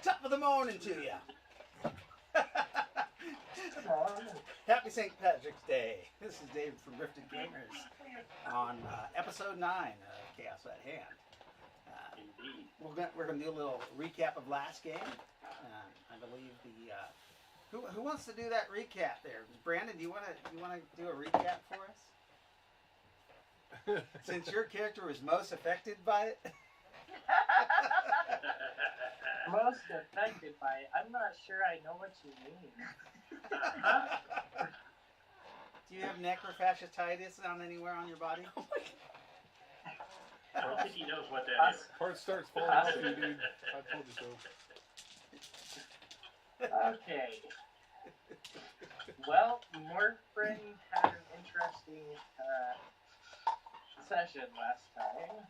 Top of the morning to you. Come on. Happy St. Patrick's Day. This is David from Rifted Gamers on episode 9 of Chaos at Hand. Indeed. We're gonna do a little recap of last game. I believe who wants to do that recap there? Brandon, do you wanna do a recap for us? Since your character was most affected by it. Most affected by it. I'm not sure I know what you mean. Do you have necrophagocytis on anywhere on your body? I don't think he knows what that is. Heart starts falling off you, dude. I told you so. Okay. Well, Morfrin had an interesting session last time.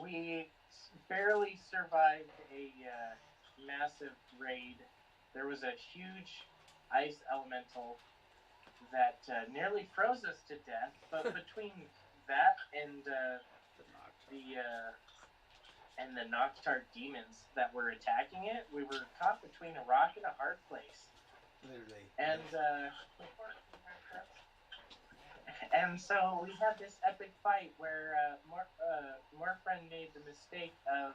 We barely survived a massive raid. There was a huge ice elemental that nearly froze us to death, but between that and the Noctar demons that were attacking it, we were caught between a rock and a hard place. Literally. And so we had this epic fight where Morfrin made the mistake of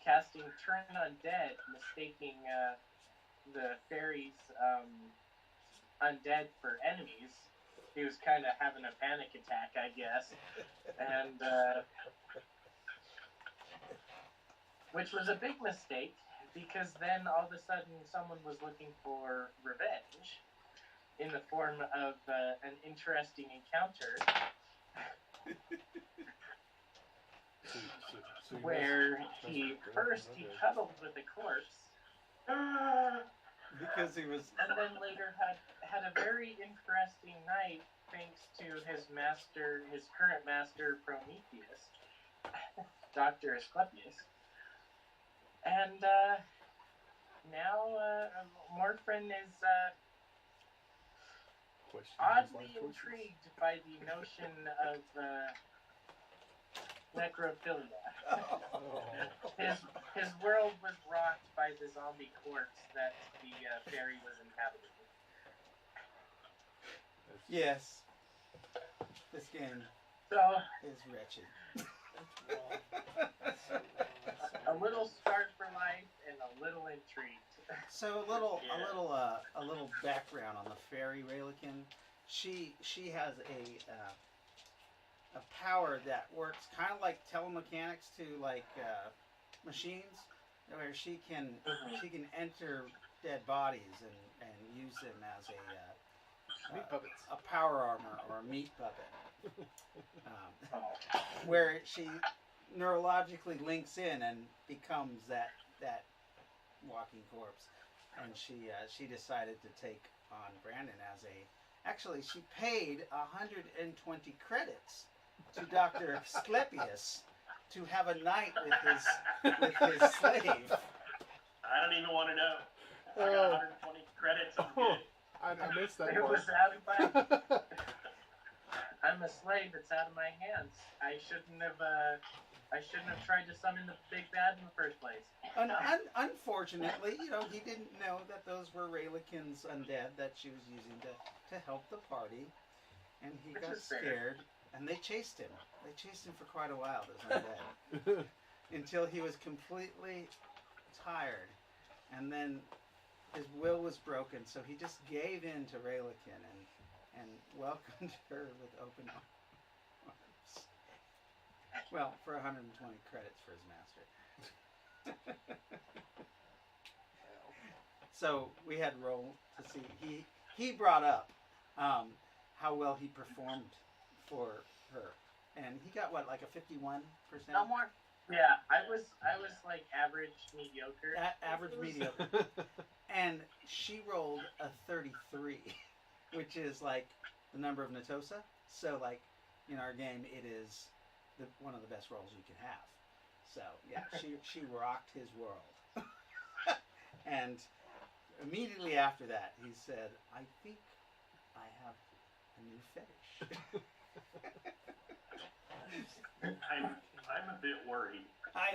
casting Turn Undead, mistaking the fairies' undead for enemies. He was kind of having a panic attack, I guess, and which was a big mistake because then all of a sudden someone was looking for revenge in the form of an interesting encounter where he cuddled with a corpse because he was, and then later had a very interesting night thanks to his current master Prometheus, Dr. Asclepius. And now Morfrin is oddly intrigued by the notion of necrophilia. His world was rocked by the zombie corpse that the fairy was inhabiting. yes. This game So is wretched. a little scarred for life and a little intrigued. So a little background on the fairy Raelikin. She has a power that works kind of like telemechanics to like machines, where she can enter dead bodies and use them as Meat puppets. a power armor or a meat puppet, where she neurologically links in and becomes that walking corpse. And she decided to take on Brandon as actually she paid 120 credits to Dr. Asclepius to have a night with his slave. I don't even want to know. I got 120 credits. I'm good. I missed that It was part. out of my. I'm a slave. It's out of my hands. I shouldn't have tried to summon the big bad in the first place. Unfortunately, he didn't know that those were Raelikin's undead that she was using to help the party, and he Which got is fair. scared, and they chased him. They chased him for quite a while, those undead, until he was completely tired, and then his will was broken, so he just gave in to Raelikin and welcomed her with open arms. Well, for 120 credits for his master. So we had to roll to see. He brought up how well he performed for her, and he got what, like a 51%. No more. Yeah, I was like average mediocre. Average mediocre, and she rolled a 33, which is like the number of Natosa. So like in our game, it is one of the best rolls you can have. So yeah, she rocked his world. And immediately after that, he said, "I think I have a new fetish." I'm bit worried. I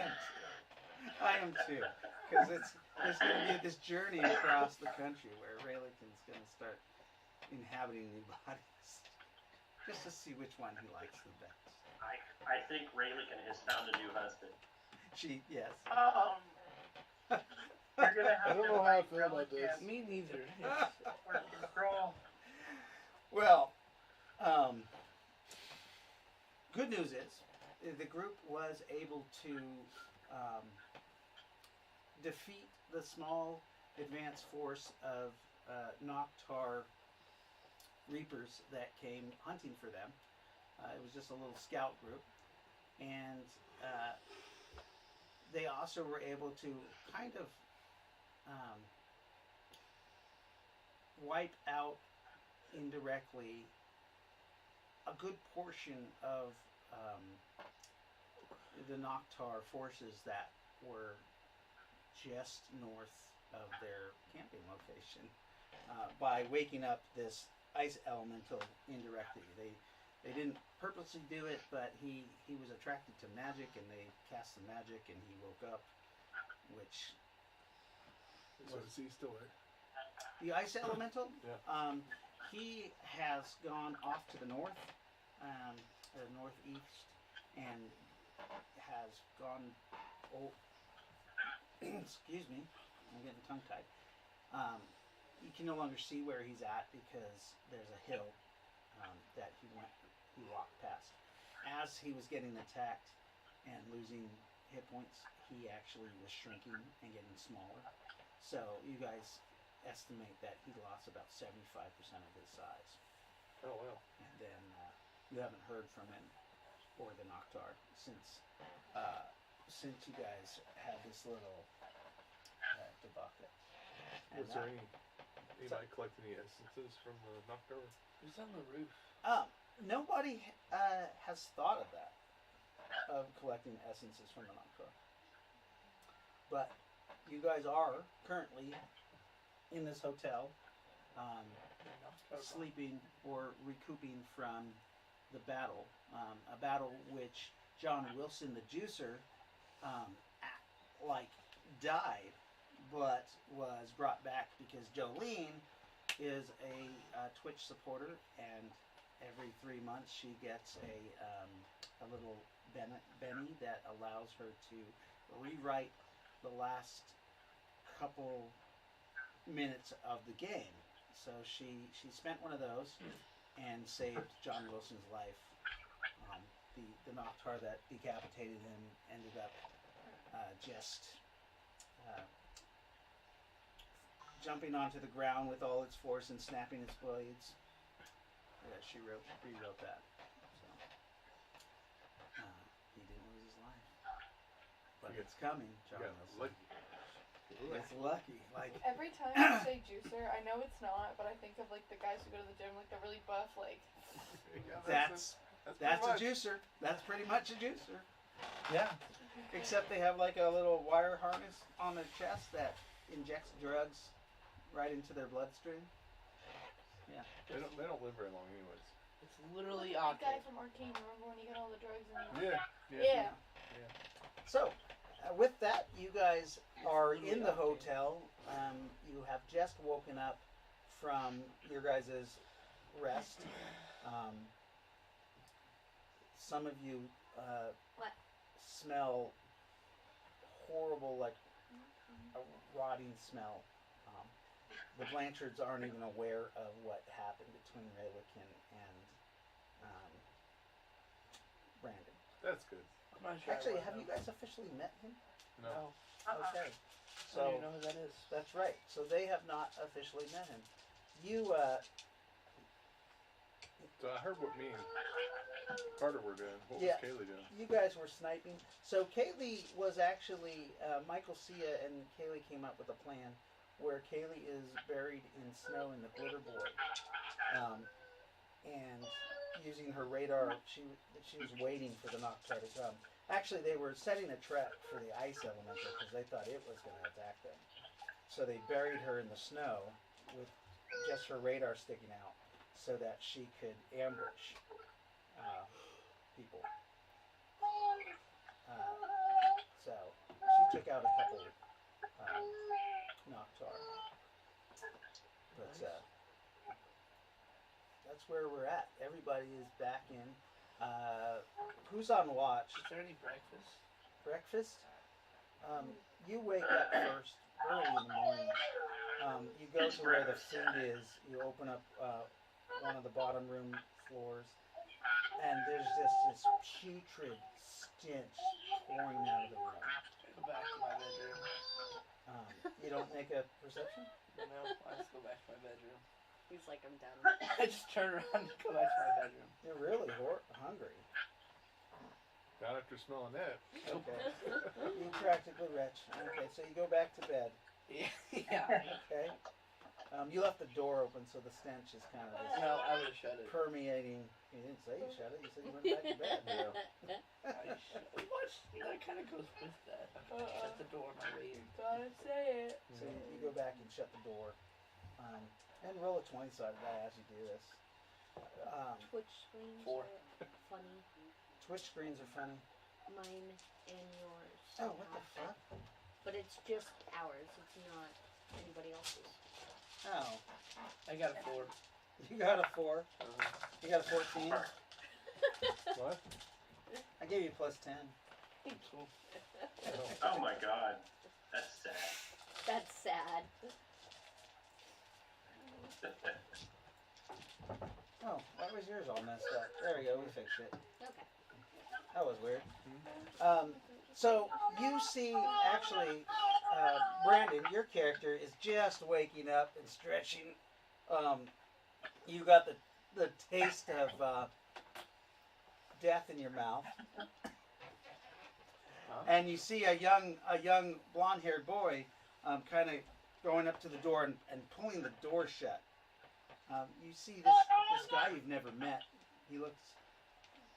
am too. Because there's going to be this journey across the country where Rayleighn's going to start inhabiting new bodies. Just to see which one he likes the best. I think Rayleigh has found a new husband. Yes. You're gonna I have don't to know how I write feel about this. Relic Me neither. for control. Well, good news is the group was able to defeat the small advance force of Noctar Reapers that came hunting for them. It was just a little scout group, and they also were able to kind of wipe out indirectly a good portion of the Noctar forces that were just north of their camping location by waking up this ice elemental indirectly. They didn't purposely do it, but he was attracted to magic, and they cast some magic, and he woke up, which So is he still there? the ice elemental. Yeah. He has gone off to the north, northeast, and has gone. Oh, excuse me, I'm getting tongue tied. You can no longer see where he's at because there's a hill that he walked past. As he was getting attacked and losing hit points, he actually was shrinking and getting smaller. So you guys estimate that he lost about 75% of his size. Oh wow. And then you haven't heard from him or the Noctar since you guys had this little debacle. And Was there anybody collect any essences from the Noctur? Who's on the roof? nobody has thought of that, of collecting essences from the Noctar. But you guys are currently in this hotel, sleeping or recouping from the battle. A battle which John Wilson, the juicer, died, but was brought back because Jolene is a Twitch supporter, and every 3 months she gets a little Benny that allows her to rewrite the last couple minutes of the game. So she spent one of those and saved John Wilson's life. The Noctar that decapitated him ended up jumping onto the ground with all its force and snapping its blades. She rewrote that. So he didn't lose his life, but it's coming, John Wilson. It's lucky. Like Every time you say juicer, I know it's not, but I think of like the guys who go to the gym, like the really buff, like. that's a juicer. That's pretty much a juicer. Yeah. Except they have like a little wire harness on their chest that injects drugs right into their bloodstream. Yeah. They don't live very long, anyways. It's literally Like the guy Octave. from Arcane, remember when he got all the drugs and Yeah. Yeah. So, with that, you guys are in the hotel. You have just woken up from your guys' rest. Some of you smell horrible, like a rotting smell. The Blanchards aren't even aware of what happened between Rayleigh and Brandon. That's good. I'm not sure. Actually, have you guys officially met him? No. Okay. So So you know who that is? that's right. So they have not officially met him. You So I heard what me and Carter were doing. What Yeah. was Kaylee doing? you guys were sniping. So Kaylee was actually Michael Sia and Kaylee came up with a plan where Kaylee is buried in snow in the Glitter Boy, and using her radar, she was waiting for the Noctar to come. Actually, they were setting a trap for the ice elemental because they thought it was going to attack them. So they buried her in the snow with just her radar sticking out, so that she could ambush people. But Nice. that's where we're at. Everybody is back in. Who's on watch? Is there any breakfast? Breakfast? You wake up first early in the morning. You go It's to where the breakfast food time. is. You open up one of the bottom room floors, and there's just this putrid stench pouring out of the room. Go back to my bedroom. You don't make a perception? No, I just go back to my bedroom. He's like, I'm done. I just turn around and go back to my bedroom. You're really hungry. Not after smelling that. Okay. You practically wretch. Okay, so you go back to bed. Yeah. Okay. You left the door open, so the stench is kind of this No, I would have shut it. permeating. You didn't say you shut it. You said you went back to bed. What? That kind of goes with that. Shut the door on my way in. Gotta say it. So you go back and shut the door. And roll a 20-sided die as you do this. Twitch screens 4. are funny. Twitch screens are funny. Mine and yours. Oh, what the fuck? But it's just ours. It's not anybody else's. Oh. I got a 4. You got a 4. You got a 14. What? I gave you plus 10. Cool. Oh my god. That's sad. That's sad. Oh, why was yours all messed up? There we go. We fixed it. Okay. That was weird. So you see, actually, Brandon, your character is just waking up and stretching. You got the taste of death in your mouth, and you see a young blonde-haired boy, kind of going up to the door and pulling the door shut. You see this guy you've never met. He looks.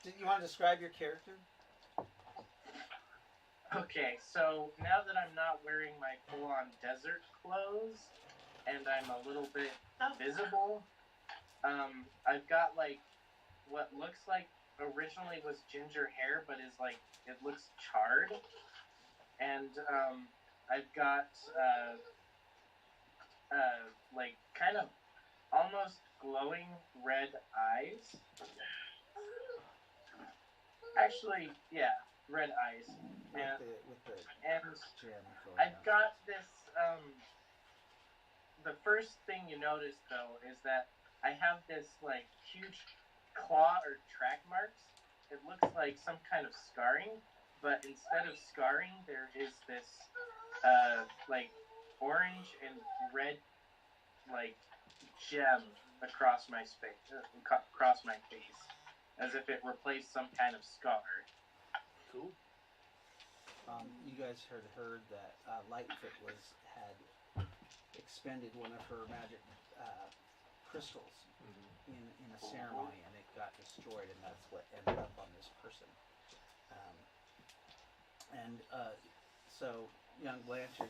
Did you want to describe your character? Okay, so now that I'm not wearing my full-on desert clothes and I'm a little bit visible, I've got like what looks like originally was ginger hair, but is like it looks charred, and I've got like kind of almost glowing red eyes. Actually, yeah, red eyes. And With the and gem going I've out. got this. The first thing you notice though is that I have this like huge claw or track marks. It looks like some kind of scarring, but instead of scarring, there is this like orange and red like gem across my across my face, as if it replaced some kind of scar. Cool. You guys heard that Lightfoot had expended one of her magic crystals in a ceremony, and it got destroyed, and that's what ended up on this person. So young Blanchard,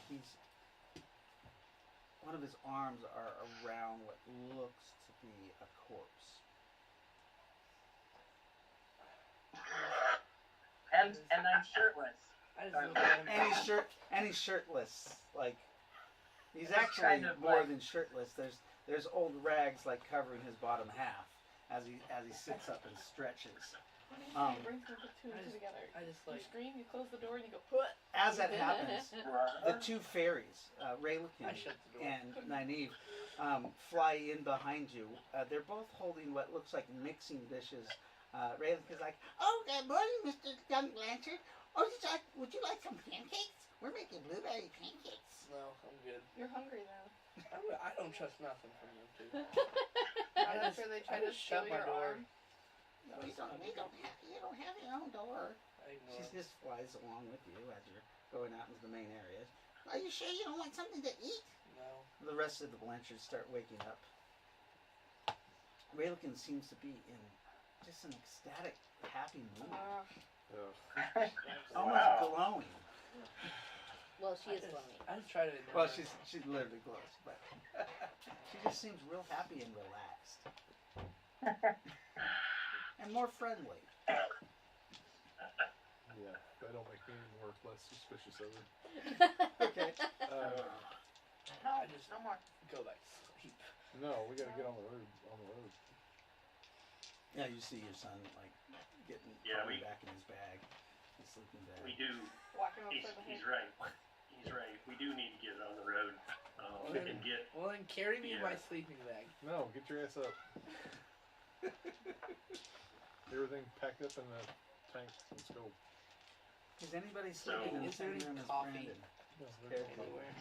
one of his arms are around what looks to be a corpse. And I'm shirtless. I just look at him. And he's shirtless. Like he's It's actually kind of more like- than shirtless. There's old rags like covering his bottom half as he sits up and stretches. It brings the two and two together. I just You like. scream, you close the door, and you go, put. As that happens, the two fairies, Raylakin I shut the door. and Nynaeve, fly in behind you. They're both holding what looks like mixing dishes. Raylakin's like, "Oh, good morning, Mr. Young Blanchard. Oh, would you like some pancakes? We're making blueberry pancakes." No, I'm good. You're hungry then. I don't trust nothing from them two. Not I just- after they I try to just steal shut my your door. arm. No, you don't have your own door. I ignore She them. just flies along with you as you're going out into the main areas. Are you sure you don't want something to eat? No. The rest of the Blanchards start waking up. Raylakin seems to be in just an ecstatic, happy mood. Ugh. Almost Wow. glowing. Well, she is I just, glowing. I just try to ignore Well, her. she literally glows, but she just seems real happy and relaxed. And more friendly. Yeah, that don't make me any more less suspicious of her. Okay. I just no more. go back to sleep. No, we gotta get on the road. Yeah, you see your son like getting Yeah, probably we- back in his bag, his sleeping bag. We do. Walking over He's, the he's head. right. He's right. We do need to get it on the road and get. Well, then carry me in my Yeah. sleeping bag. No, get your ass up. Everything packed up in the tank. Let's go. Is anybody So- sleeping in the Is there same any room as coffee? Brandon? Anywhere.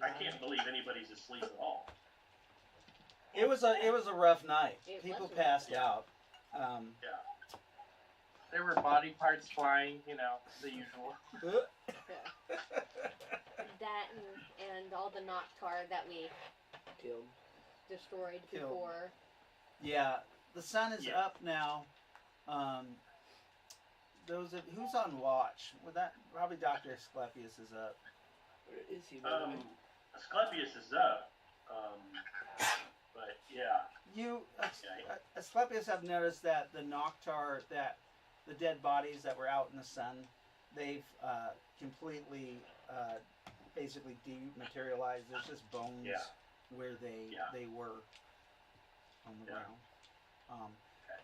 I can't believe anybody's asleep at all. It was a rough night. It People was a rough passed night. out. There were body parts flying, you know, the usual. That and all the Noctar that we Killed. destroyed Killed. before. Yeah, the sun is Yeah. up now. Who's on watch? Would that probably Dr. Asclepius is up. Where is he? By the way? Asclepius is up. But yeah, You, Yeah. Asclepius, have noticed that the Noctar, that the dead bodies that were out in the sun, they've completely, basically dematerialized. There's just bones Yeah. where they Yeah. they were on the Yeah. ground. Okay.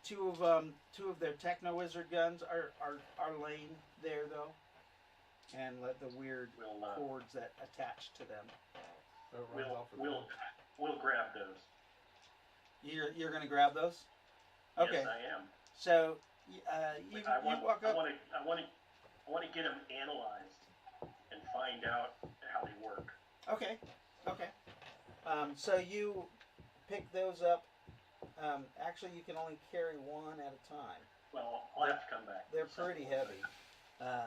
Two of their Techno Wizard guns are laying there though, and let the weird we'll cords that attach to them. Oh, it runs off with we'll grab those. You're gonna grab those? Okay. Yes, I am. So you I walk up. want to get them analyzed and find out how they work. Okay. So you pick those up. Actually, you can only carry one at a time. Well, I'll have to come back. They're pretty heavy. Yeah.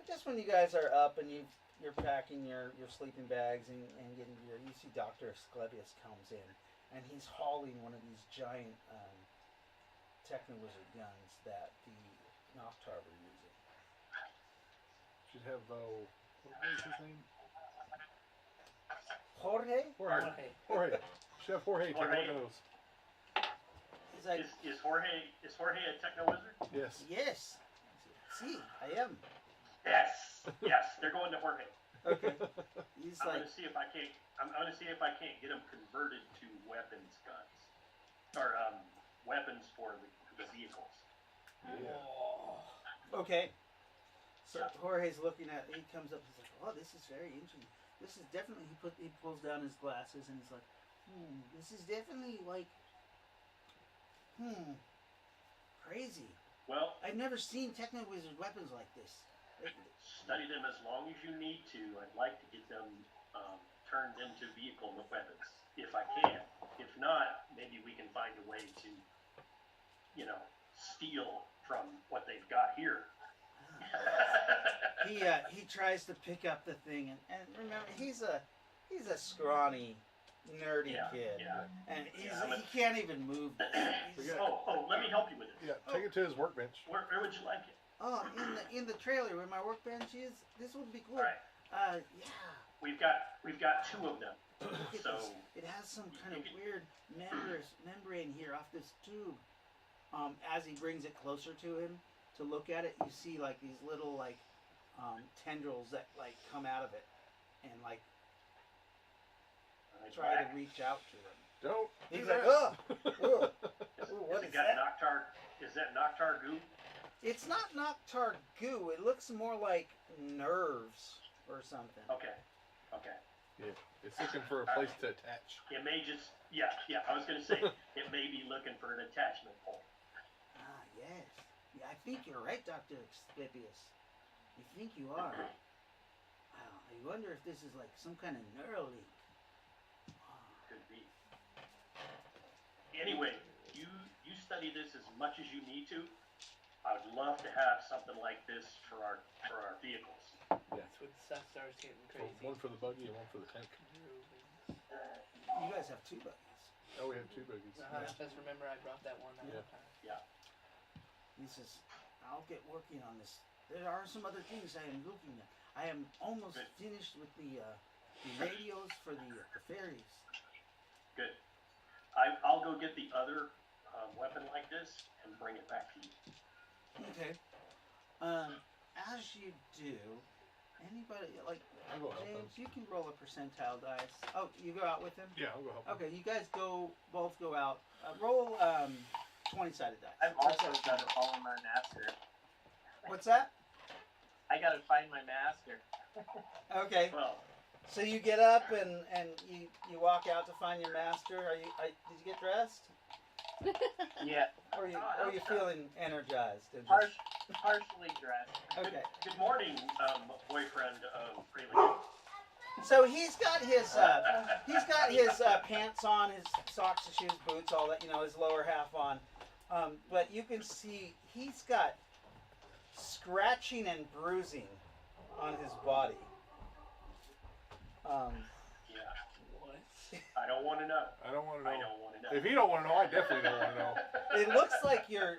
Just when you guys are up and you're packing your sleeping bags and getting you see Dr. Asclepius comes in and he's hauling one of these giant Techno Wizard guns that the Noctar were using. Should have what was his name? Jorge? Pardon? Okay. Jorge. Chef Jorge. Take a look Jorge. at those. He's like, Is Jorge a techno wizard? Yes. yes. See, I am. Yes. Yes, they're going to Jorge. Okay. He's I'm like, gonna see if I can't. I'm gonna see if I can't get them converted to weapons guns, or weapons for the vehicles. Yeah. okay. So Jorge's looking at. He comes up. He's like, "Oh, this is very interesting. This is definitely." He pulls down his glasses and he's like, "This is definitely like, crazy. Well, I've never seen Techno Wizard weapons like this." study them as long as you need to. I'd like to get them turned into vehicle weapons if I can. If not, maybe we can find a way to, steal from what they've got here. He tries to pick up the thing and remember he's a scrawny, nerdy Yeah, kid, yeah. and Yeah, he can't even move. The thing. We He's- got- Oh, let me help you with it. Yeah. Take it to his workbench. Where would you like it? Oh, in the trailer where my workbench is, this would be cool. All right. Yeah. We've got two of them. Look at So this. It has some kind of weird membrane here off this tube. As he brings it closer to him to look at it, you see like these little like tendrils that like come out of it and like try to reach out to him. Don't. He's do like, that. ugh. What is got that? Noctar. Is that Noctar goo? It's not Noctar goo. It looks more like nerves or something. Okay. Yeah. It's looking for a place to attach. It may just yeah. I was gonna say it may be looking for an attachment point. Ah, yes. Yeah, I think you're right, Dr. Asclepius. You think you are. Wow, I wonder if this is like some kind of neural link. Could be. Anyway, you study this as much as you need to. I would love to have something like this for our vehicles. That's when stuff starts getting crazy. One for the buggy and one for the tank. You guys have two buggies. Oh, we have two buggies. Just remember I brought that one that Yeah. time. He says, I'll get working on this. There are some other things I am looking at. I am almost Good. finished with the radios for the ferries. Good. I'll go get the other weapon like this and bring it back to you. Okay. As you do, Anybody like I'll go help him. James? You can roll a percentile dice. Oh, you go out with him. Yeah, I'll go help him. Okay, you guys both go out. Roll 20-sided dice. I've also got to follow my master. What's that? I gotta find my master. Okay, Well, so you get up and you walk out to find your master. Did you get dressed? Yeah, Or are you feeling energized? And partially dressed. okay. good morning, boyfriend of Freeling. So he's got his pants on, his socks and shoes, boots, all that, his lower half on. But you can see he's got scratching and bruising on his body. Yeah, What? I don't want to know. I don't want to I know. don't want to know. If you don't want to know, I definitely don't want to know. It looks like your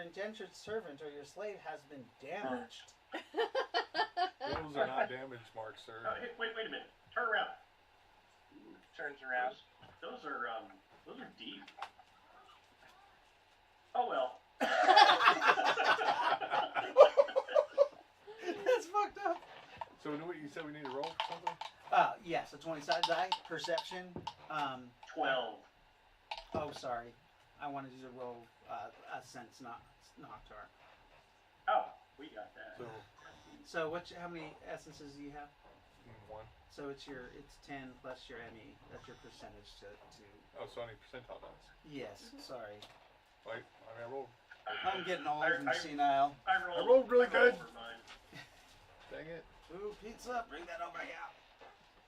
indentured servant or your slave has been damaged. Those are not damage marks, sir. Hey, wait a minute. Turn around. Turns around. Those are deep. Oh well. That's fucked up. So you said we need to roll for something? Yes, a 20-sided die, perception. 12. Oh, sorry. I wanted you to roll a sense noctar. Oh, we got that. So, So how many essences do you have? 1. So it's 10 plus your ME. That's your percentage to Oh, so I need percentile dice. yes, sorry. Wait, I rolled. I'm getting old and I- senile. I rolled really good. for mine. Dang it. Ooh, pizza, bring that over here.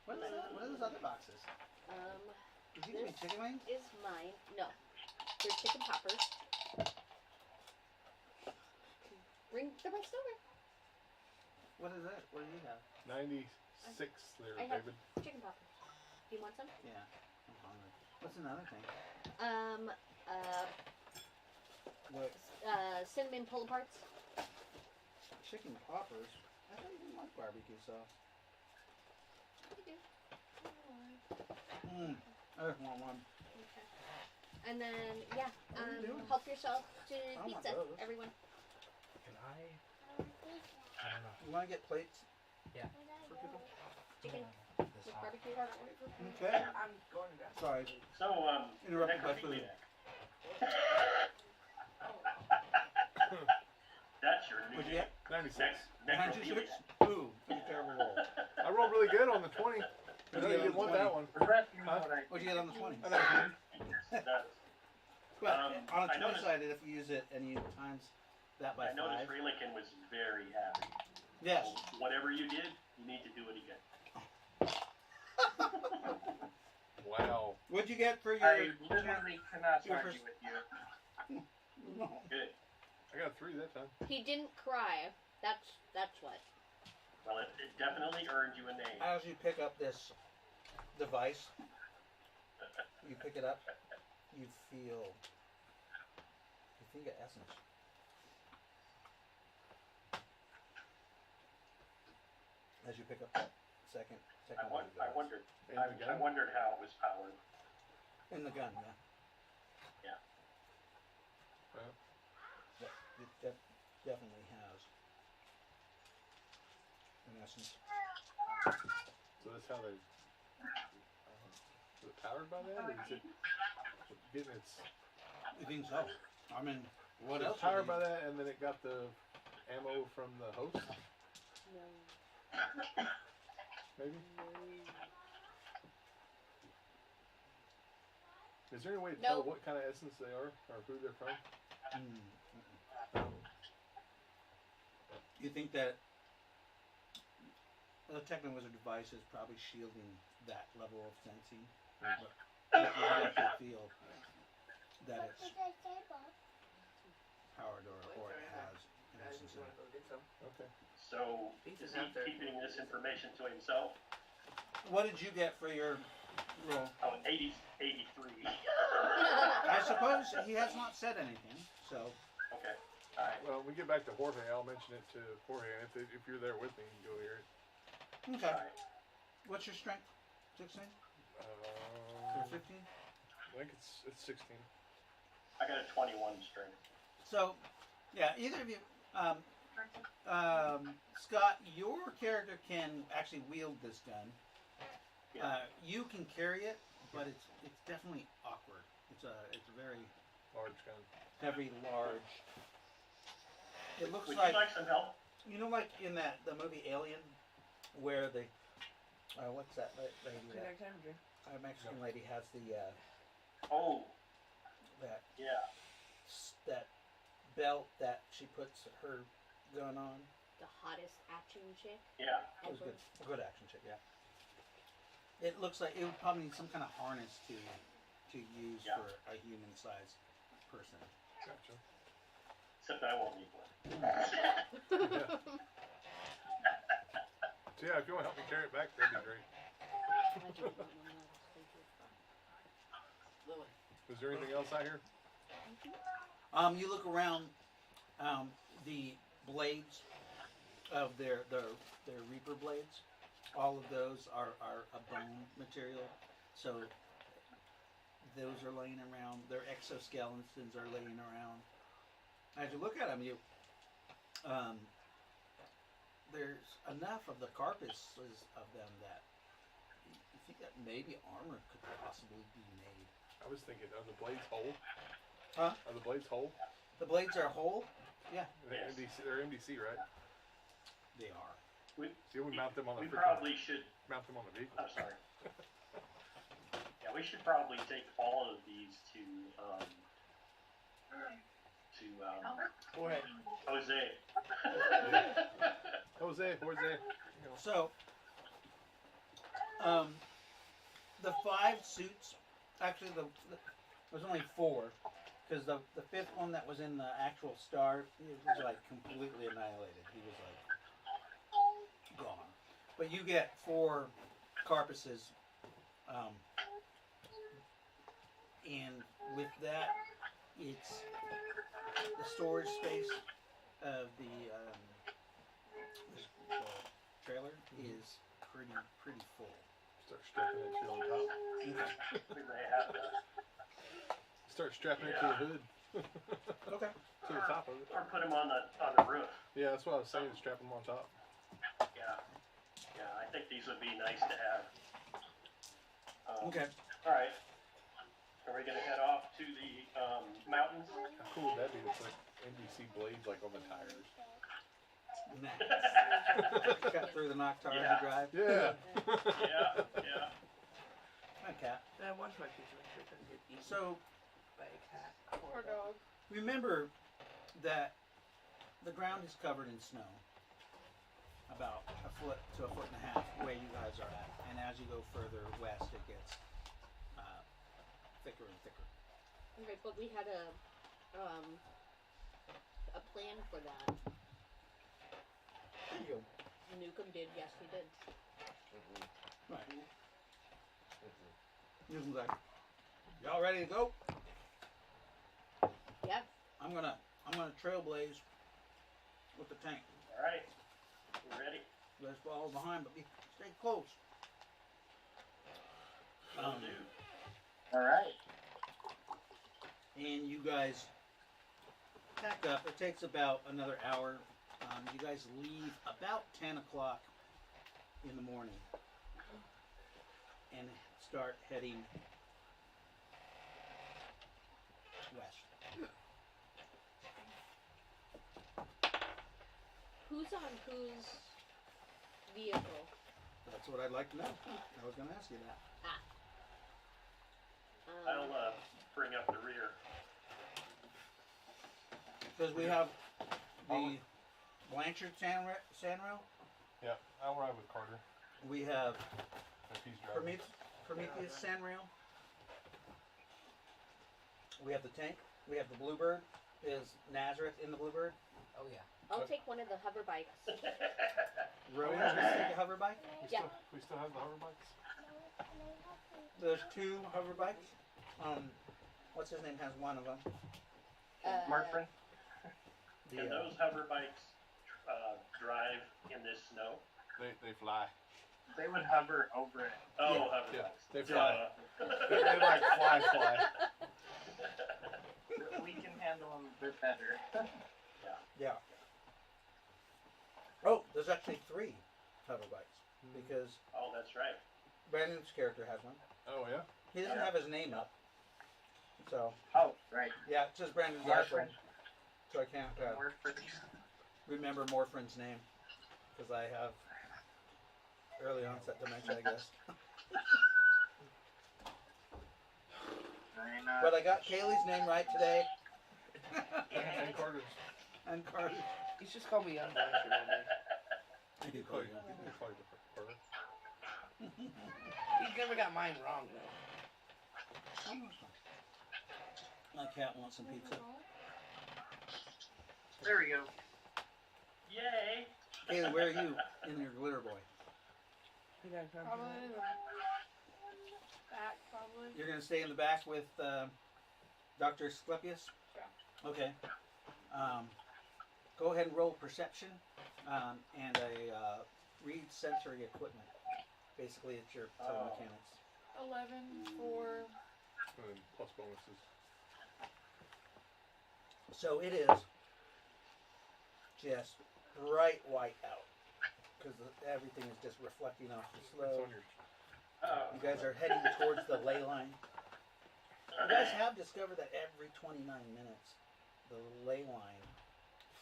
What are those other boxes? Is these This chicken wings? is mine. No, they're chicken poppers. Bring the rest over. What is that? What do you have? 96 there, I have- David. Chicken poppers. Do you want some? Yeah, I'm hungry. What's another thing? What? Cinnamon pull aparts. Chicken poppers? I don't even like barbecue sauce. You do. I just want one. Okay. And then yeah, What are you doing? help yourself to want pizza, those. everyone. Can I don't know. You want to get plates? Yeah. For people? Chicken This with hot. barbecue. Okay. I'm going to. Sorry. So, Interrupted by food. necrophiliac. That's your new What'd you get? 96. necrophiliac. Ooh, that's a terrible roll. I rolled really good on the 20. I know What'd you you get didn't on want the that 20? one. Refresh me Huh? what I What'd you get on the 20? I know. It does. Well, on a I noticed- 20-sided, if you use it and you times that by I noticed 5. Freelikin was very happy. Yes. So whatever you did, you need to do it again. Wow. What'd you get for I your... literally cannot Your argue first- with you. No. Good. I got 3 that time. He didn't cry. That's what. Well, it definitely earned you a name. As you pick up this device, you pick it up, you feel an essence. As you pick up that second I one, wondered And the I gun? wondered how it was powered. in the gun, yeah. Yeah. Well, It definitely has an essence. so that's how they. Is it powered by that? Or is it getting its. I think so. I mean, what so else? it's powered by that and then it got the ammo from the host? No. Maybe? Is there any way to tell Nope. what kind of essence they are or who they're from? You think that the Techno-Wizard device is probably shielding that level of sensing? But you actually feel that it's powered or it has an Guys, essence you in want it. to go get some? Okay. So, Pizza's is he out there. keeping this information to himself? What did you get for your roll? Oh, 83. I suppose he has not said anything, so Okay. Alright. Well, when we get back to Jorge, I'll mention it to Jorge, and if you're there with me, you can go hear it. okay. Alright. What's your strength? 16 or I 15? think it's 16. I got a 21 strength. So, yeah, either of you, Scott, your character can actually wield this gun. Yeah. You can carry it, but it's definitely awkward. It's a very Large gun. heavy, large. It looks Would like you like some help? like in the movie Alien, where the what's that lady? That Mexican lady has the Oh, that yeah. belt that she puts her gun on. The hottest action chick Yeah. It was ever. good action chick, yeah. It looks like it would probably need some kind of harness to use Yeah. for a human-sized person. Gotcha. Except I won't need one. Yeah. So yeah, if you want to help me carry it back, that'd be great. I don't want one of those. Thank you. Lily. Is there anything else out here? You look around, the blades of their Reaper blades. All of those are a bone material, so those are laying around. Their exoskeletons are laying around. As you look at them, there's enough of the carcasses of them that you think that maybe armor could possibly be made. I was thinking, are the blades whole? Huh? Are the blades whole? The blades are whole. They're Yes. MDC, they're MDC, right? They are. See, we mount them on We the probably should. mount them on the vehicle. I'm sorry. Yeah, we should probably take all of these to Go ahead. Jose. Jose. So, the 5 suits, actually there's only 4, because the 5th one that was in the actual star, it was like completely annihilated. He was like gone. But you get 4 carapaces, and with that, it's the storage space of the trailer is pretty full. Start strapping that shit on top. We may have to, Start strapping it to the hood. Okay. To the top of it. or put them on the roof. Yeah, that's what I was saying, strap them on top. Yeah. Yeah, I think these would be nice to have. Okay. All right. Are we gonna head off to the mountains? How cool would that be? It's like NBC blades like on the tires. Nice. Cut through the knock tires Yeah. to drive. Yeah. Yeah. Hi, cat. I watched my picture make sure it doesn't get eaten So by a cat Poor a dog. dog. remember that the ground is covered in snow, about a foot to a foot and a half where you guys are at, and as you go further west, it gets thicker and thicker. Okay, but we had a plan for that. Nukem did, yes, he did. Right. Newton's like, y'all ready to go? Yeah. I'm gonna trailblaze with the tank. All right. You ready? You guys follow behind, but stay close. Will do. All right. And you guys pack up. It takes about another hour. You guys leave about 10 o'clock in the morning and start heading west. Who's on whose vehicle? That's what I'd like to know. I was going to ask you that. I'll bring up the rear. Because we have the Blanchard Sanrail. Yeah, I'll ride with Carter We have if he's driving. Prometheus Sanrail. We have the tank. We have the Bluebird. Is Nazareth in the Bluebird? Oh yeah. I'll take one of the hover bikes. Rowan's going to take a hover bike. Yeah. We still have the hover bikes? There's 2 hover bikes. What's his name has one of them. Markman, The, can those hover bikes drive in this snow? They fly. They would hover over it. Oh, Yeah. hover Yeah, bikes. they fly. Duh. They like fly. We can handle them a bit better. yeah. Oh, there's actually 3 hover bikes because Oh, that's right. Brandon's character has one. Oh yeah. He doesn't Yeah. have his name up, so Oh, right. yeah, it says Brandon's iPhone, Morphin. so I can't Morphin. remember Morphin's name because I have early onset dementia, I guess. Very But nice. I got Kaylee's name right today. And Carter's. And Carter. He's just called me Young Blanchard all day. I do You call call you. you call you Carter. He's never got mine wrong though. My cat wants some pizza. There we go. Yay! Kaylee, where are you in your glitter boy? You gotta come Probably here. the back, probably. You're gonna stay in the back with Dr. Asclepius? Yeah. Okay. Go ahead and roll perception and a read sensory equipment. Basically, it's your mechanics. 11 for. And plus bonuses. So it is just bright white out because everything is just reflecting off the It's slope. on your. You guys are heading towards the ley line. You guys have discovered that every 29 minutes, the ley line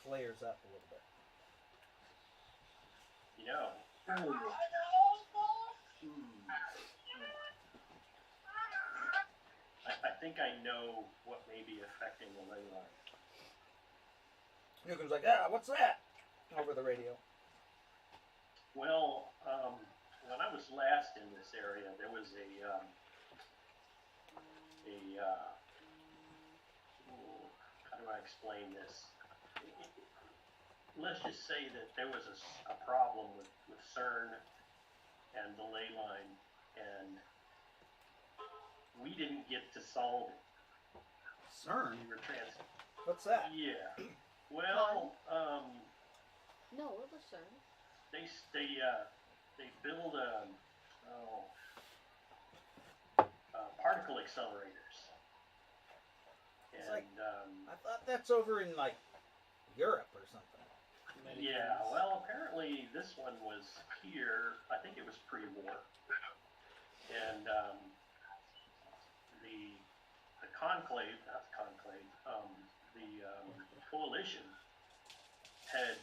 flares up a little bit. You know, I think I know what may be affecting the ley line. Newcomb's like, ah, what's that? Over the radio. Well, when I was last in this area, there was how do I explain this? Let's just say that there was a problem with CERN and the ley line, and we didn't get to solve it. CERN? We were What's that? Yeah. Well, No, it was CERN. they build particle accelerators, It's and like- I thought that's over in like Europe or something. yeah. Well, apparently this one was here. I think it was pre-war, and the conclave, not the conclave, the coalition had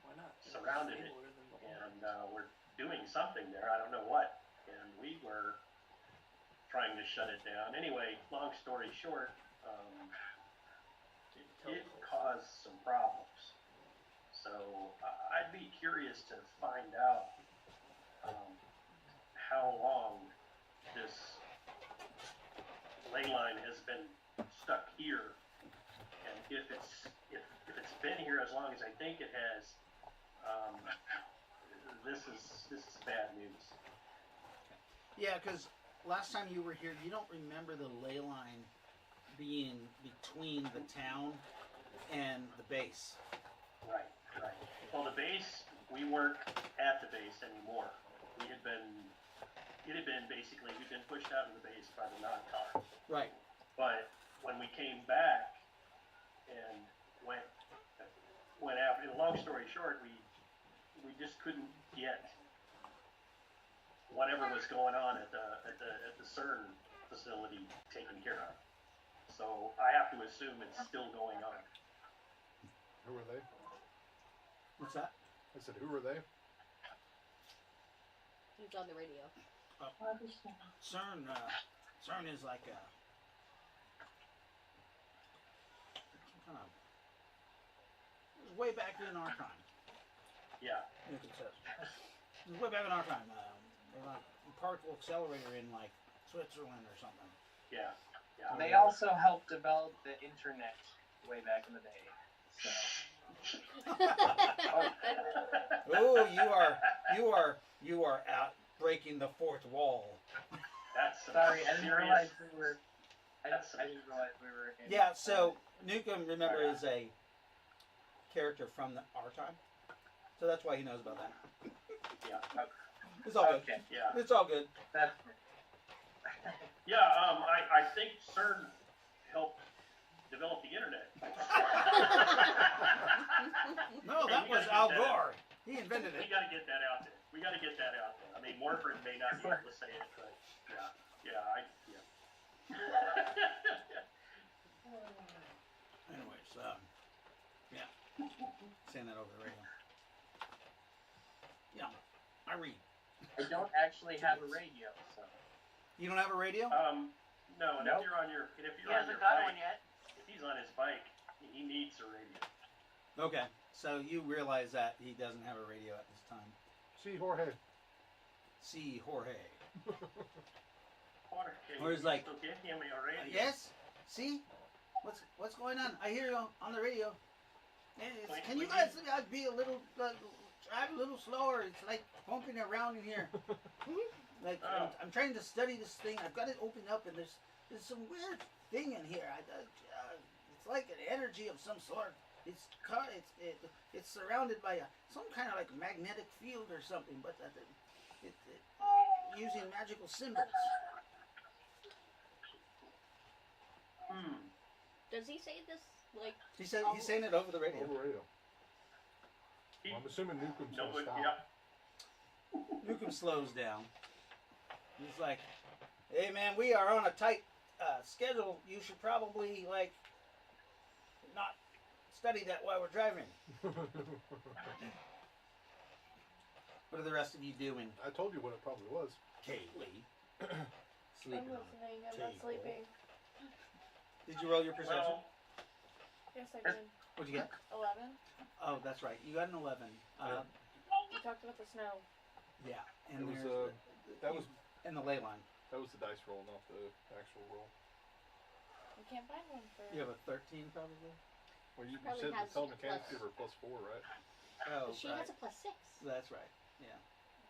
Why not? surrounded it, Stabler than the horn. and we're doing something there. I don't know what, and we were trying to shut it down. Anyway, long story short, it caused some problems. So I'd be curious to find out how long this ley line has been stuck here, and if it's been here as long as I think it has, this is bad news. Yeah, because last time you were here, you don't remember the ley line being between the town and the base. Right. Well, the base, we weren't at the base anymore. It had been basically, we'd been pushed out of the base by the non-car. Right. But when we came back and went after, long story short, we just couldn't get whatever was going on at the CERN facility taken care of. So I have to assume it's still going on. Who were they? What's that? I said, who were they? He's on the radio. CERN. CERN is like a kind of it was way back in our time. Yeah. Newcomb says. It was way back in our time. They were like a particle accelerator in like Switzerland or something. Yeah. They also helped develop the internet way back in the day. So. Oh, you are out breaking the fourth wall. That's some Sorry, I didn't serious. realize we were. I That's didn't realize we were. In, Yeah, so Newcomb, remember, is a character from our time, so that's why he knows about that. Yeah. It's all good. Okay, Yeah. It's all good. that's. Yeah. I think CERN helped develop the internet. No, got to get that out there. I mean, Morford may not be able to say it, but yeah. Anyways, yeah. Saying that over the radio. Yeah, I read. I don't actually have a radio, so. You don't have a radio? No, and Nope. if you're on your He hasn't got one yet. if he's on his bike, he needs a radio. Okay, so you realize that he doesn't have a radio at this time. See, Jorge. See Jorge. Or he's like, still get him a radio. Yes? See? What's going on? I hear you on the radio. Wait, Can you would guys be a little, drive a little slower? It's like bumping around in here. Like, Oh. I'm trying to study this thing. I've got it open up, and there's some weird thing in here. It's like an energy of some sort. It's surrounded by some kind of like magnetic field or something, but using magical symbols. Does he say this like? He's saying it over the radio. Over radio. He- I'm assuming Newcomb's No, gonna but, stop. yeah. Newcomb slows down. He's like, "Hey man, we are on a tight schedule. You should probably not study that while we're driving." What are the rest of you doing? I told you what it probably was. Kaylee. I'm Sleeping. listening. I'm not table. sleeping. Did you roll your perception? Well, Yes, I did. What'd you get? 11. Oh, that's right. You got an 11. We talked about the snow. Yeah. And It was, there's that was and the ley line. that was the dice roll, not the actual roll. We can't find one for. You have a 13 probably. Well, you Probably said the has telemechanics plus- give her +4, right? Oh, She right. has a +6. That's right. Yeah.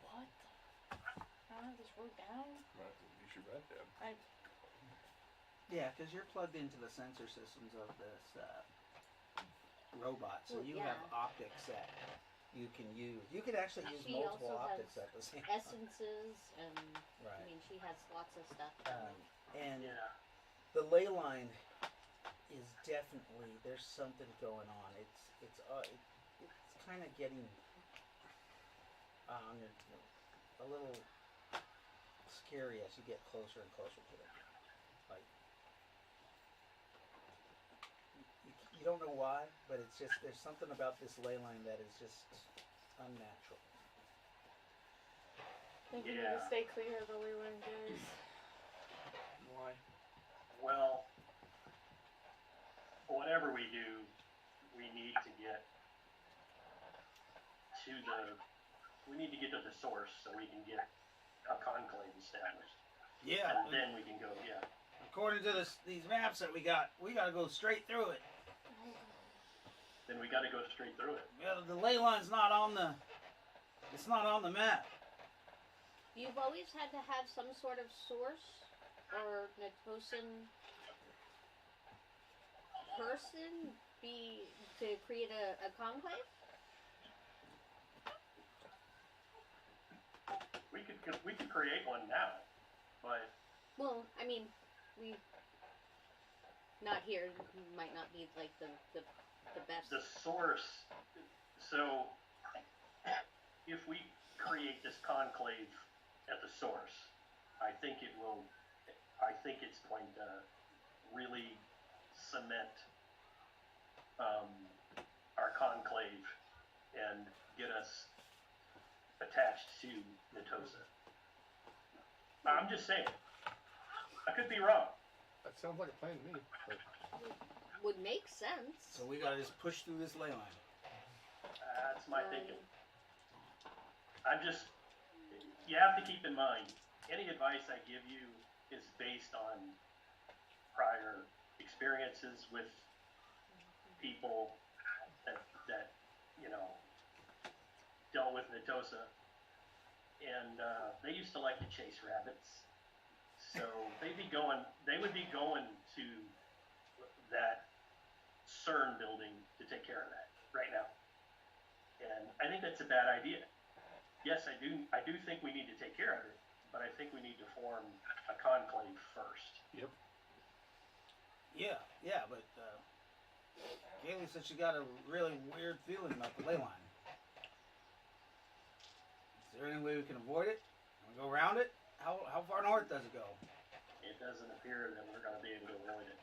What? I don't have this wrote down. Right. You should write that. Yeah, because you're plugged into the sensor systems of this robot, so Well, you yeah. have optics that you can use. You could actually use She multiple also optics has at the same time. Essences and I Right. mean she has lots of stuff. And yeah. the ley line is definitely there's something going on. It's kind of getting a little scary as you get closer and closer to it. Like you don't know why, but it's just there's something about this ley line that is just unnatural. I think we need to Yeah. stay clear of the Leyland days. Why? Well, whatever we do, we need to get to the source so we can get a conclave established. Yeah. And then we can go, yeah. According to these maps that we gotta go straight through it. Then we got to go straight through it. Yeah, the ley line's not on the. It's not on the map. You've always had to have some sort of source or Natosan person to create a conclave? We could create one now, but Well, I mean, we not here might not be like the best. the source. So if we create this conclave at the source, I think it's going to really cement our conclave and get us attached to Natosa. I'm just saying. I could be wrong. That sounds like a plan to me. But Would make sense. So we gotta just push through this ley line. That's my thinking. You have to keep in mind, any advice I give you is based on prior experiences with people that dealt with Natosa. And they used to like to chase rabbits. So they would be going to that CERN building to take care of that right now. And I think that's a bad idea. Yes, I do think we need to take care of it, but I think we need to form a conclave first. Yeah, but Kaylee said she got a really weird feeling about the ley line. there any way we can avoid it? Can we go around it? How far north does it go? It doesn't appear that we're going to be able to avoid it.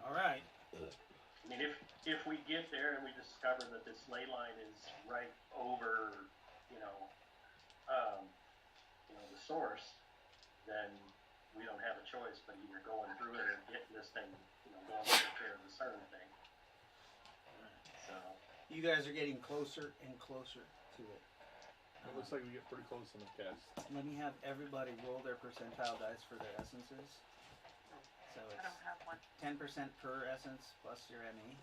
All right. I mean, if we get there and we discover that this ley line is right over, the source, then we don't have a choice but either going through it or getting this thing, going to take care of the CERN thing. So, You guys are getting closer and closer to it. It looks like we get pretty close on the cast. Let me have everybody roll their percentile dice for their essences. So I it's don't have one. 10% per essence plus your ME.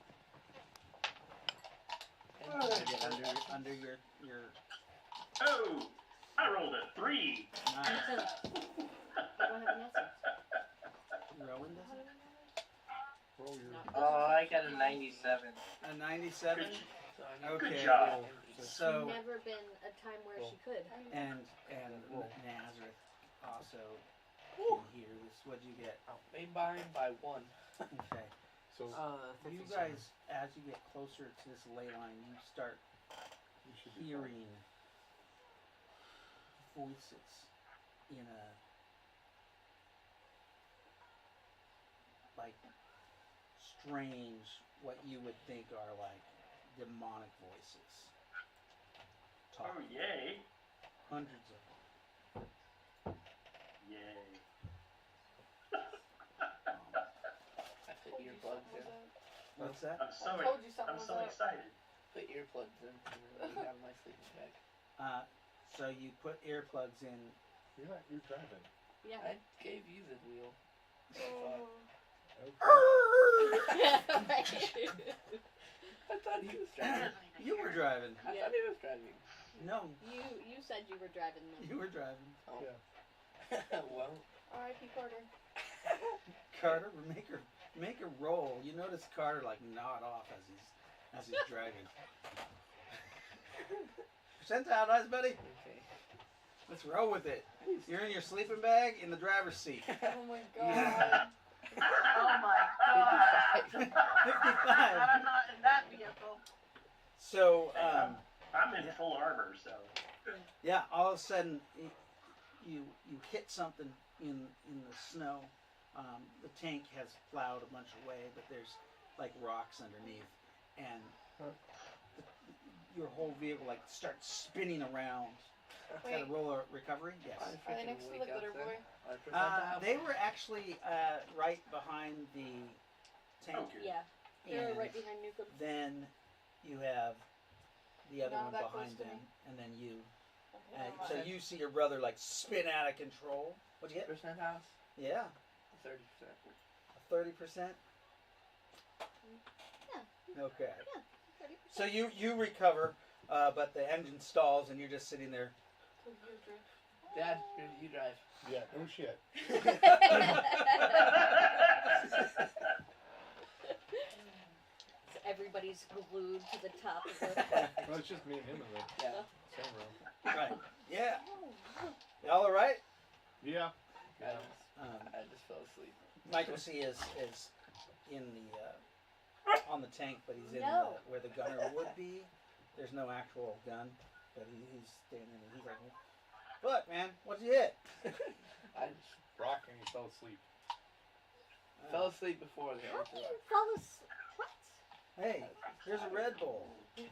And You get under your oh, I rolled a 3. nice. I don't have an essence. Rowan does it? Roll your. Not Oh, I got a 97. A 97. so I need Okay. Good job. So Never been a time where she could. and Nazareth also can hear this. What'd you get? made mine by 1. Okay. So You guys, as you get closer to this ley line, you start you should be hearing voices in a like strange, what you would think are like demonic voices. Oh, Talking. yay. Hundreds of them. Yay. I put earplugs in. What's that? I'm so, I told you something I'm was so up. excited. Put earplugs in. And then you have my sleeping bag. So you put earplugs in. You're driving. Yeah. I gave you the wheel. Oh. Okay. I thought he was driving. You were driving. I Yeah. thought he was driving. No, You said you were driving them. you were driving. Oh. Yeah. Well, R.I.P. Carter. Carter, make a roll. You notice Carter like nod off as he's driving. Percentile dice, buddy. okay. Let's roll with it. You're in your sleeping bag in the driver's seat. Oh my god. Oh my god. 55. I'm not in that vehicle. So, I'm in full armor, so. yeah, all of a sudden, you hit something in the snow. The tank has plowed a bunch away, but there's like rocks underneath, and your whole vehicle like starts spinning around. Wait, Got to roll a recovery? Yes. are they next to the glitter boy? They were actually right behind the tank. Okay. Yeah. They're And right behind Nukem. then you have the other Not one that close behind to them, me. and then you. Okay, never So mind. you see your brother like spin out of control. What'd you get? Percent house. Yeah, 30%. 30%. Yeah. Okay. 30%. So you recover, but the engine stalls, and you're just sitting there. Tokyo Drift. Dad, you drive. Yeah. No shit. So everybody's glued to the top of the. Well, it's just me and him in the Yeah. same room. Right. Yeah. Y'all all right? Yeah. I just fell asleep. Michael C is in the on the tank, but he's in No. where the gunner would be. There's no actual gun, but he's standing and he's like, "Look, man, what'd you hit?" I just Rocking, he fell asleep. fell asleep before the How other can you fall asleep? What? Hey, here's a Red Bull. It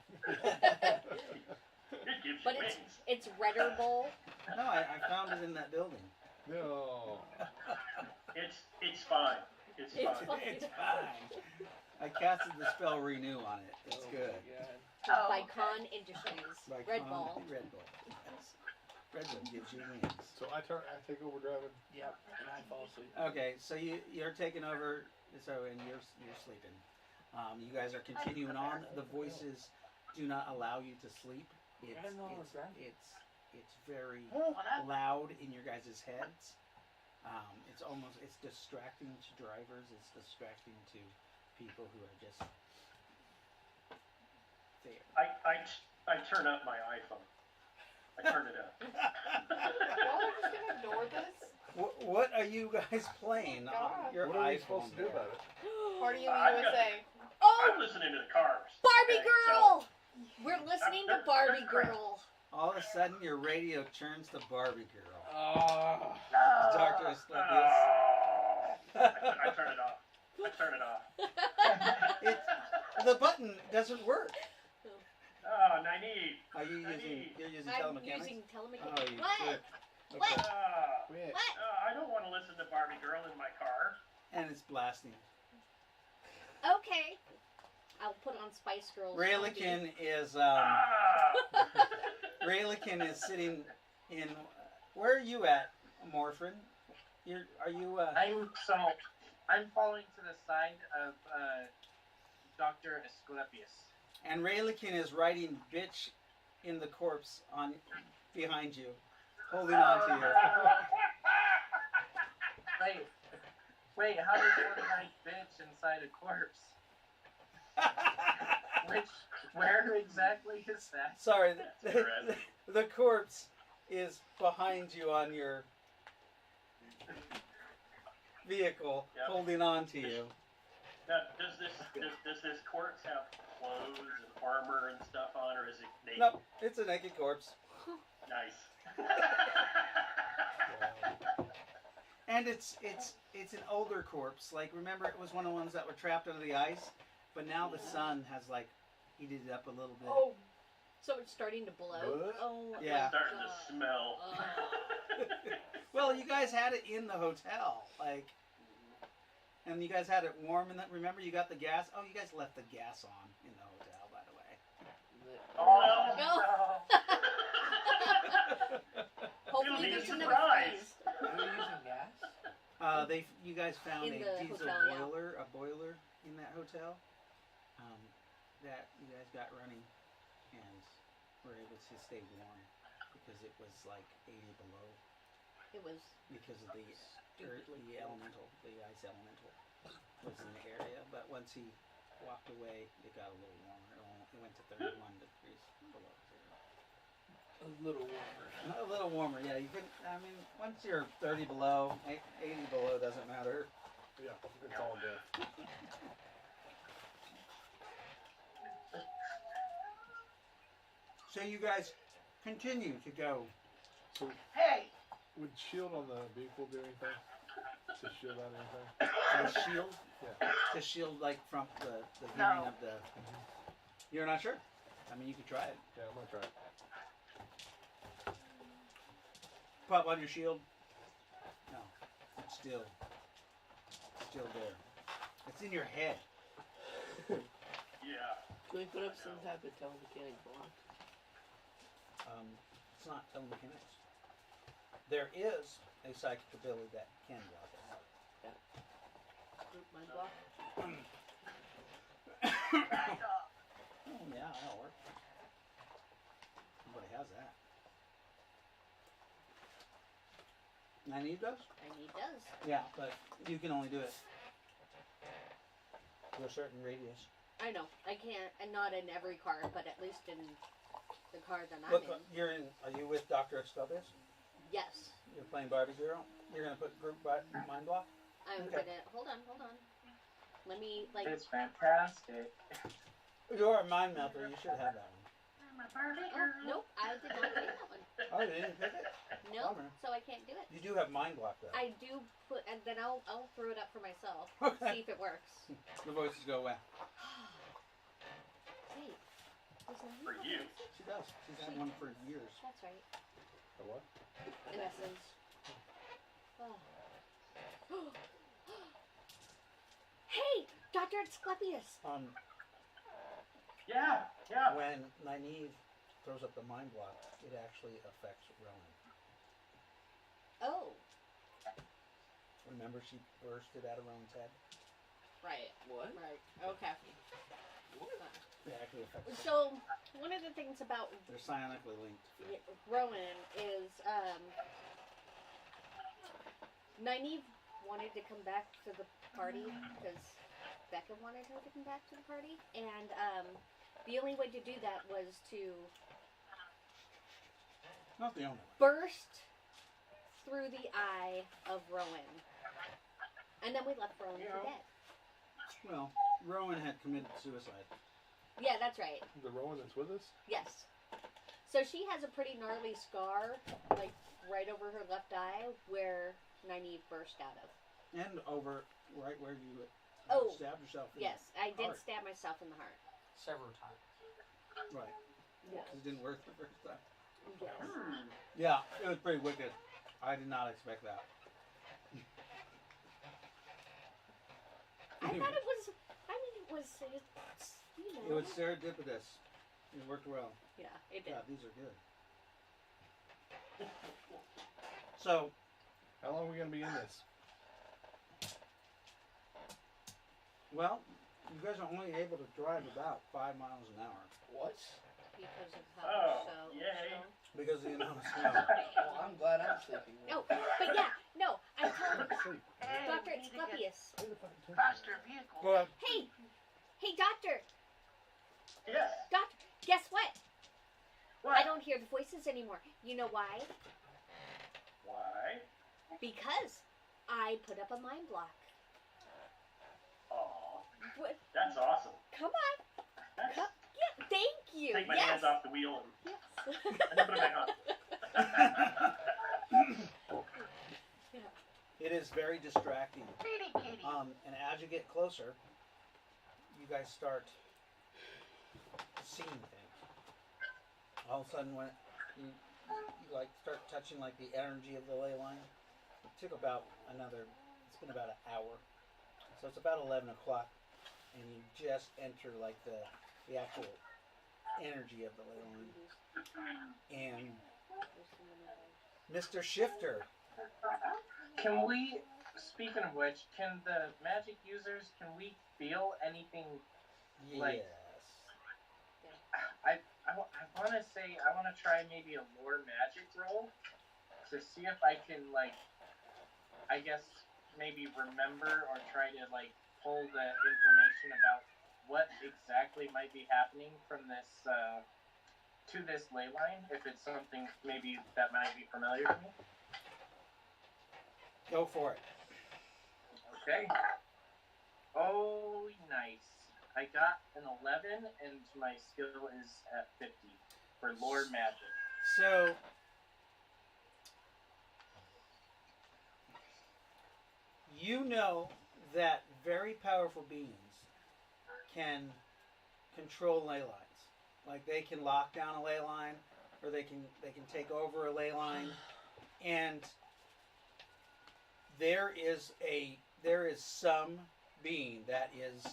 gives But you it's wings. it's Redder Bowl. No, I found it in that building. No. It's fine. It's It's fine. fine. It's fine. I casted the spell Renew on it. It's Oh good. my God. Oh, By okay. Con Industries. By Red Con- Ball. Red Bull. Yes. Red Bull gives you wings. So I take over driving. Yep. And I fall asleep. Okay, so you're taking over. So and you're sleeping. You guys are continuing on. The voices do not allow you to sleep. I don't know what's that. It's very What happened? loud in your guys' heads. It's distracting to drivers. It's distracting to people who are just there. I turn up my iPhone. I turn it up. Y'all are just gonna ignore this? What are you guys playing on God. your What are we iPhone supposed to do there? about it? Party in the I've got USA. I'm Oh, listening to the cars. Barbie okay, girl! We're listening to Barbie Girl. All of a sudden, your radio turns to Barbie Girl. Oh. Dr. Oh, Asclepius. I turn it off. I turn it off. The button doesn't work. Oh, Nynaeve. Are you using? You're using I'm telemechanics? using telemechanics. Oh, you What? jerk. What? Okay. Quit. What? I don't want to listen to Barbie Girl in my car. And it's blasting. Okay. I'll put on Spice Girls. Raylikin is Raylikin is sitting in. Where are you at, Morphin? Are you? I'm following to the side of Dr. Asclepius. And Raylikin is writing "bitch" in the corpse on behind you, holding on to Wait, how does one write bitch inside a corpse? Where exactly is that? Sorry, Interesting. the corpse is behind you on your vehicle, Yep. holding on to you. Now, does this corpse have clothes and armor and stuff on, or is it naked? Nope, it's a naked corpse. Nice. And it's an older corpse. Like, remember, it was one of the ones that were trapped under the ice, but now the sun has like heated it up a little bit. Oh, so it's starting to blow. What? Oh, Yeah. my Starting God. to smell. Well, you guys had it in the hotel, like, and you guys had it warm. And remember, you got the gas. Oh, you guys left the gas on in the hotel, by the way. Oh, No. no. Hopefully You'll be there's another surprised. freeze. Are you using gas? You guys found In a the diesel hotel, yeah. boiler in that hotel, that you guys got running, and were able to stay warm because it was like 80 below It was. because of the ice elemental was in the area. But once he walked away, it got a little warmer. It went to 31 degrees below zero. A little warmer. A little warmer, yeah. You can. I mean, once you're 30 below, 80 below doesn't matter. Yeah, it's all death. So you guys continue to go. So, Hey, would shield on the vehicle do anything? To shield out anything? To shield? Yeah. To shield, like, from the No. hearing of the... You're not sure? I mean, you could try it. Yeah, I'm gonna try it. Pop on your shield. No. It's still there. It's in your head. Yeah. Can we put up some type of telemechanic block? It's not telemechanics. There is a psychic ability that can block it. Group mind block. back up. Oh, yeah, that'll work. Nobody has that. Nynaeve does? And he does. Yeah, but you can only do it to a certain radius. I know. I can't, and not in every car, but at least in the car that I'm Look, in. are you with Dr. Asclepius? Yes. You're playing Barbie Girl? You're going to put group mind block? I'm Okay. gonna. Hold on. Let me, like. It's fantastic. You're a mind melter. You should have that one. I'm a Barbie Oh, girl. nope. I did not take that one. Oh, you didn't pick it? Nope. Bummer. So I can't do it. You do have mind block, though. I do put, and then I'll throw it up for myself. Okay. See if it works. The voices go away. Wait. Does Naomi For have you. voices? She does. She's had one for years. That's right. A what? In essence. Oh. Hey, Dr. Asclepius. Yeah. Yeah. When Nynaeve throws up the mind block, it actually affects Rowan. Oh, Remember, she bursted out of Rowan's head? right. What? Right. Okay. It actually affects her. So, one of the things about They're psionically linked. Rowan is, Nynaeve wanted to come back to the party because Becca wanted her to come back to the party, and the only way to do that was to Not the only one. burst through the eye of Rowan, and then we left Rowan for dead. Well, Rowan had committed suicide. Yeah, that's right. The Rowan that's with us? Yes. So she has a pretty gnarly scar, like right over her left eye, where Nynaeve burst out of. And over right where you stabbed yourself. In Yes, I did heart. stab myself in the heart. Several times. Right. Yes. Because it didn't work the first time. Yes. Yeah, it was pretty wicked. I did not expect that. I thought it was. I mean, it was. You know. It was serendipitous. It worked well. Yeah, it did. Yeah, these are good. So, How long are we going to be in this? well, you guys are only able to drive about 5 miles an hour What? Because of how Oh, so. yay. So. because of the amount of snow. Well, I'm glad I'm sleeping. No, but yeah, no. I told Sleep. Hey, Doctor, we it's need to get Glupius. Pay the fucking attention. faster vehicles. Go ahead. Hey, doctor, Yes. doctor. Guess what? What? I don't hear the voices anymore. You know why? Why? Because I put up a mind block. Aw, What? that's awesome. Come on. That's, Come. Yeah. Thank you. take my yes. hands off the wheel and Yes. then put it back on. It is very distracting. Kitty, kitty. And as you get closer, you guys start seeing things. All of a sudden, when you like start touching like the energy of the ley line, it took about it's been about an hour. So it's about 11 o'clock, and you just enter like the actual energy of the ley line. And Mr. Shifter, Can we, speaking of which, can the magic users, can we feel anything? Like- yes. I want to say, I want to try maybe a lore magic roll to see if I can, like, I guess maybe remember or try to, like, pull the information about what exactly might be happening from this, to this ley line, if it's something maybe that might be familiar to me. Go for it. Okay. Oh, nice. I got an 11, and my skill is at 50 for lore magic. So, you know that very powerful beings can control ley lines. Like they can lock down a ley line, or they can take over a ley line, and there is some being that is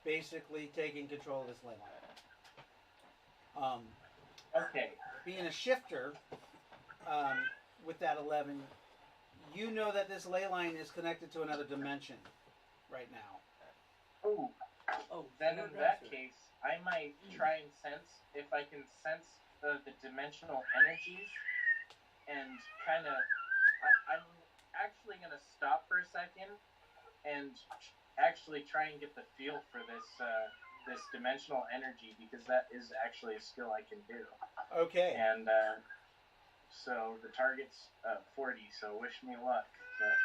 basically taking control of this ley line. Okay. Being a shifter, with that 11, you know that this ley line is connected to another dimension right now. Ooh. Oh, Then you're in that aggressive. case, I might try and sense if I can sense the dimensional energies, and kind of. I'm actually gonna stop for a second and actually try and get the feel for this this dimensional energy, because that is actually a skill I can do. Okay. And so the target's 40, so wish me luck. But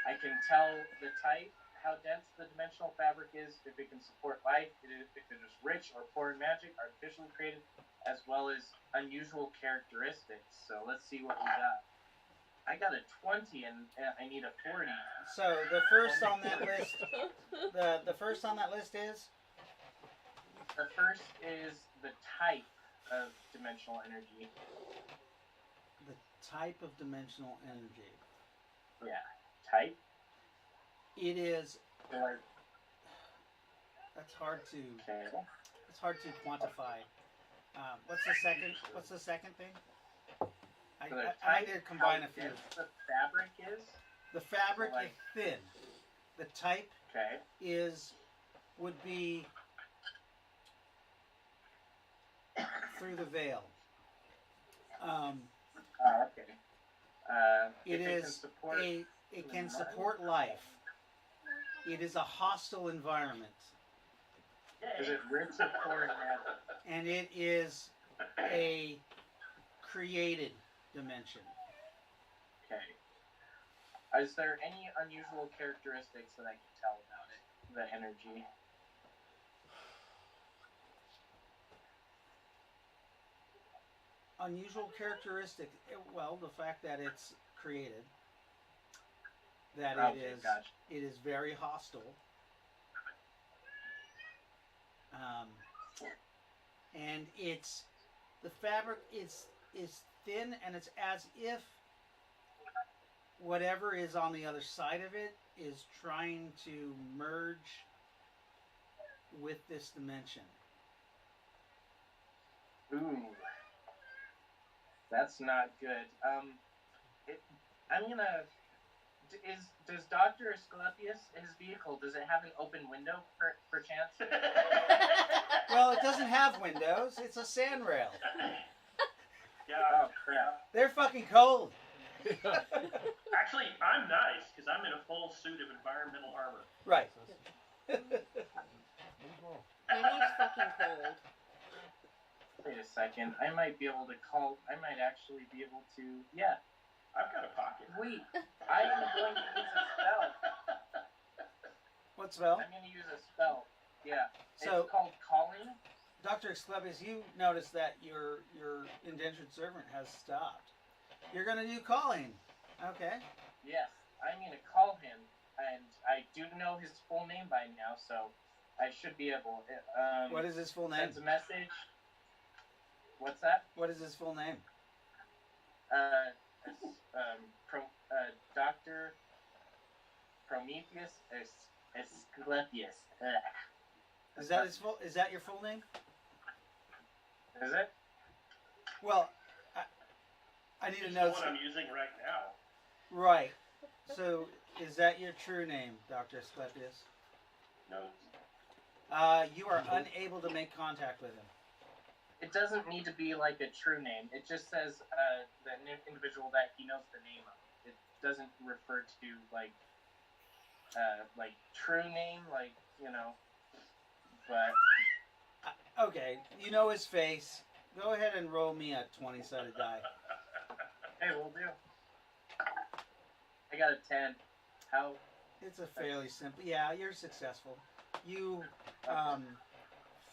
I can tell the type, how dense the dimensional fabric is, if it can support life, if it is rich or poor in magic, artificially created, as well as unusual characteristics. So let's see what we got. I got a 20 and I need a 40. So the first on that list, the first on that list is The first is the type of dimensional energy. the type of dimensional energy. Yeah, type. It is. Or, That's hard to. okay. It's hard to quantify. What's the second thing? I So the need type, to combine how a few. dense the fabric is. The fabric like- is thin. The type Okay. would be through the veil. Okay. It if is can support, it can support life. It is a hostile environment, Is it rich or poor in magic? and it is a created dimension. Okay. Is there any unusual characteristics that I can tell about it? The energy. unusual characteristic. Well, the fact that it's created, that Okay, gotcha. it is very hostile, and the fabric is thin, and it's as if whatever is on the other side of it is trying to merge with this dimension. Ooh, that's not good. I'm gonna. Does Dr. Asclepius, his vehicle, does it have an open window per chance? Well, it doesn't have windows. It's a sand rail. Yeah. Oh crap! They're fucking cold. Actually, I'm nice because I'm in a full suit of environmental armor. Right. My name's fucking cold. Wait a second. I might be able to call. I might actually be able to. Yeah. I've got a pocket. Wait. I am going to use a spell. What spell? I'm going to use a spell. Yeah. So- It's called calling. Dr. Asclepius, you notice that your indentured servant has stopped. You're going to do calling. Okay. Yes. I'm going to call him, and I do know his full name by now, so I should be able. What is his full name? Sends a message. What's that? What is his full name? Dr. Prometheus Asclepius. Is that his full? Is that your full name? Is it? Well, I need to It's know. the one I'm using right now. Right. So, is that your true name, Dr. Asclepius? No. You are unable to make contact with him. It doesn't need to be like a true name. It just says the individual that he knows the name of. It doesn't refer to like true name, like, you know. But Okay, you know his face. Go ahead and roll me a 20-sided die. hey, we'll do. I got a 10. How? It's a fairly simple. Yeah, you're successful. You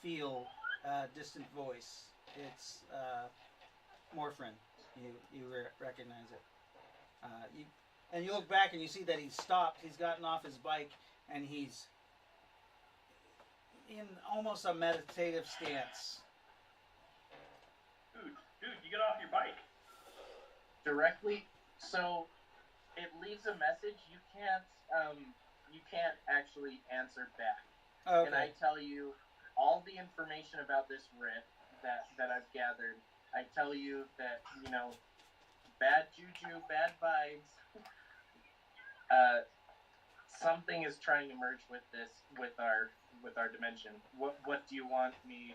feel a distant voice. It's Morphin. You recognize it. And you look back and you see that he's stopped. He's gotten off his bike and he's in almost a meditative stance. Dude, you get off your bike. Directly. So it leaves a message. You can't actually answer back. And I Okay. tell you all the information about this rift that I've gathered. I tell you that, you know, bad juju, bad vibes. Something is trying to merge with our dimension. What do you want me?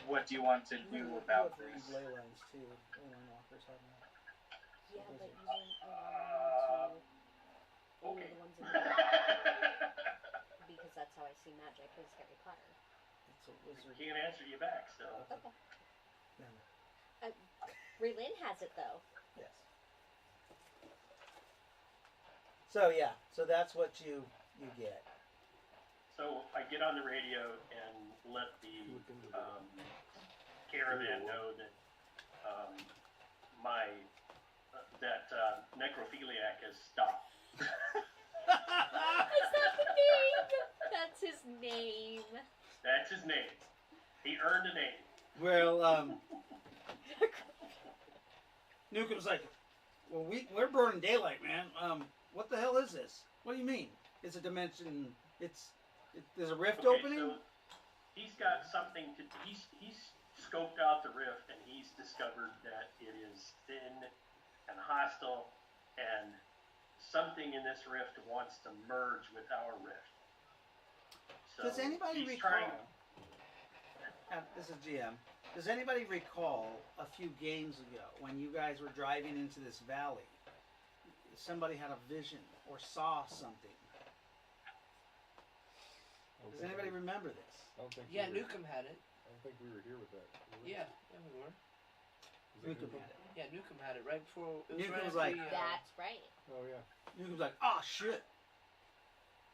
What do you want to do about this? Ley lines too. Leyline walkers have that. Yeah, but you won't only Okay. the ones in the because that's how I see magic is Harry Potter. It's a wizard. Can't answer you back, so. Raylan has it though. Yes. So yeah, so that's what you get. So I get on the radio and let the caravan know that necrophiliac has stopped. Is that the name? That's his name. That's his name. He earned a name. Well, Newcomb's like, well, we're burning daylight, man. What the hell is this? What do you mean? It's a dimension. There's a rift opening. So he's got something to. He's scoped out the rift and he's discovered that it is thin and hostile, and something in this rift wants to merge with our rift. So Does anybody he's recall? trying- This is GM. Does anybody recall a few games ago when you guys were driving into this valley? Somebody had a vision or saw something. Does anybody remember this? I don't think Yeah, we were, Newcomb had it. I don't think we were here with that. Were we? Yeah, we were. Was that Newcomb Newcomb? had it. Yeah, Newcomb had it right before. It was Newcomb right was after like, the, That's right. Oh yeah. Newcomb's like, oh shit,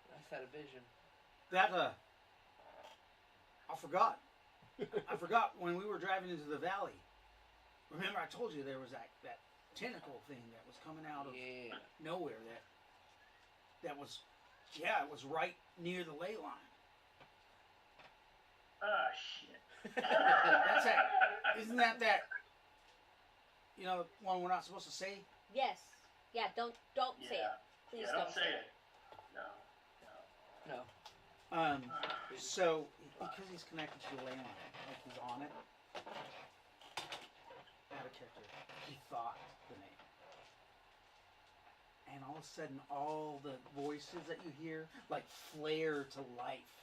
I had a vision. that I forgot. I forgot when we were driving into the valley. remember I told you there was that tentacle thing that was coming out of Yeah. nowhere that was, yeah, it was right near the ley line. Ah, shit. That's it. Isn't that, you know, the one we're not supposed to say? Yes. Yeah. Don't say it. Yeah. Please Yeah, don't say it. No. No. So because he's connected to the ley line, like he's on it. Out of character, he thought the name, and all of a sudden, all the voices that you hear like flare to life,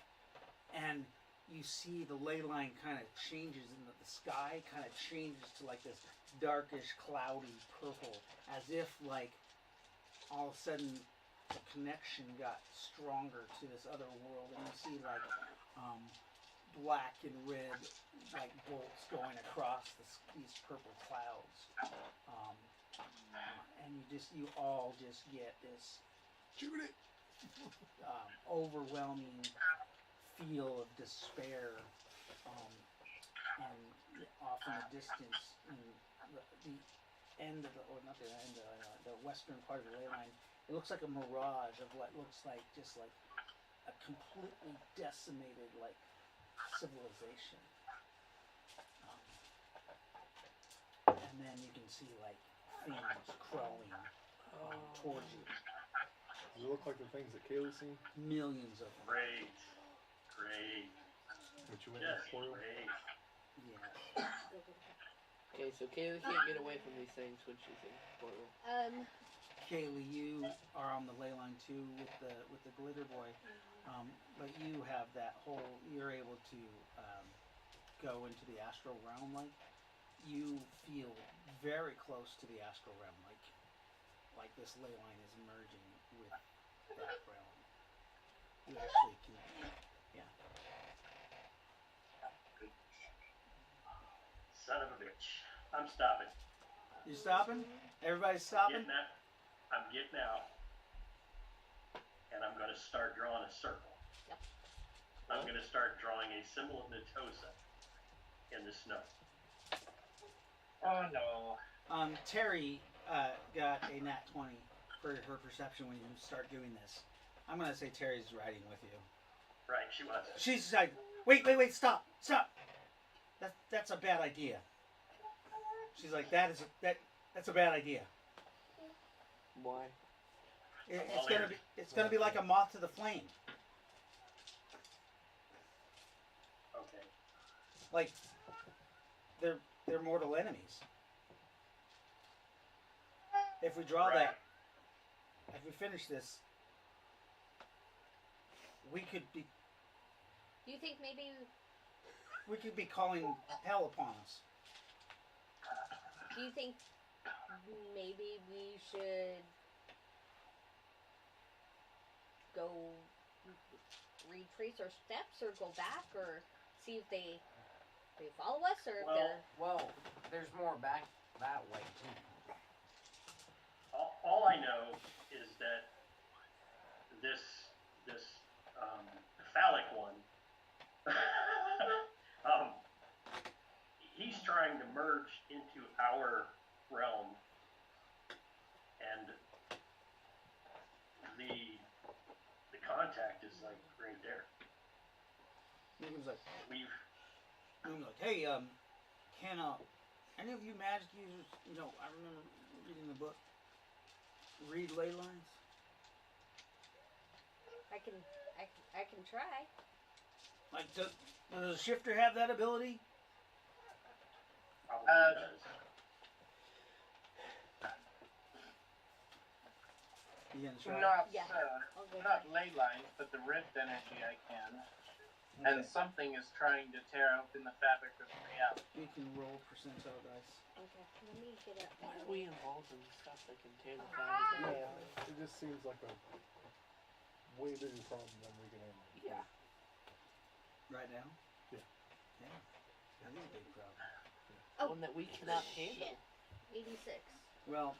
and you see the ley line kind of changes, and the sky kind of changes to like this darkish, cloudy purple, as if like all of a sudden the connection got stronger to this other world, and you see like black and red like bolts going across these purple clouds, and you all just get this overwhelming feel of despair, and off in the distance, in the end of the western part of the ley line, it looks like a mirage of what looks like just like a completely decimated like civilization, and then you can see like things crawling towards you. Does it look like the things that Kaylee's seen? Millions of them. Great. Which you went Just in the portal? great. Yes. Okay, so Kaylee can't get away from these things when she's in the portal. Kaylee, you are on the ley line too with the glitter boy, but you have that whole. You're able to go into the astral realm. Like you feel very close to the astral realm. Like this ley line is merging with that realm. You actually can. Yeah. Son of a bitch. I'm stopping. You stopping? Everybody's stopping? I'm getting out. And I'm going to start drawing a circle. Yep. I'm going to start drawing a symbol of Natosa in the snow. Oh no. Terry got a nat 20 for her perception when you start doing this. I'm going to say Terry's riding with you. Right, she was. She's like, wait, stop. That's a bad idea. She's like, that's a bad idea. Why? It's gonna be like a moth to the flame. Okay. Like they're mortal enemies. If we draw that, if we finish this, we could be Do you think maybe calling hell upon us. Do you think maybe we should go retrace our steps, or go back, or see if they follow us, or if they're... Well, there's more back that way too. All I know is that this phallic one, he's trying to merge into our realm, and the contact is like right there. Newman's like, We've hey, can any of you magic users, I remember reading the book, read ley lines? I can try. Like, does a shifter have that ability? probably does. You gonna try? Not Yeah. I'll go not try. ley lines, but the rift energy I can. And something is trying to tear open the fabric of reality. You can roll percentile dice. Okay, let me get up. Why are we involved in stuff that can tear the fabric? Yeah, it just seems like a way bigger problem than we can handle. Yeah. Right now? Yeah. Yeah. That is a big problem. Oh, One that we cannot handle. 86. Well,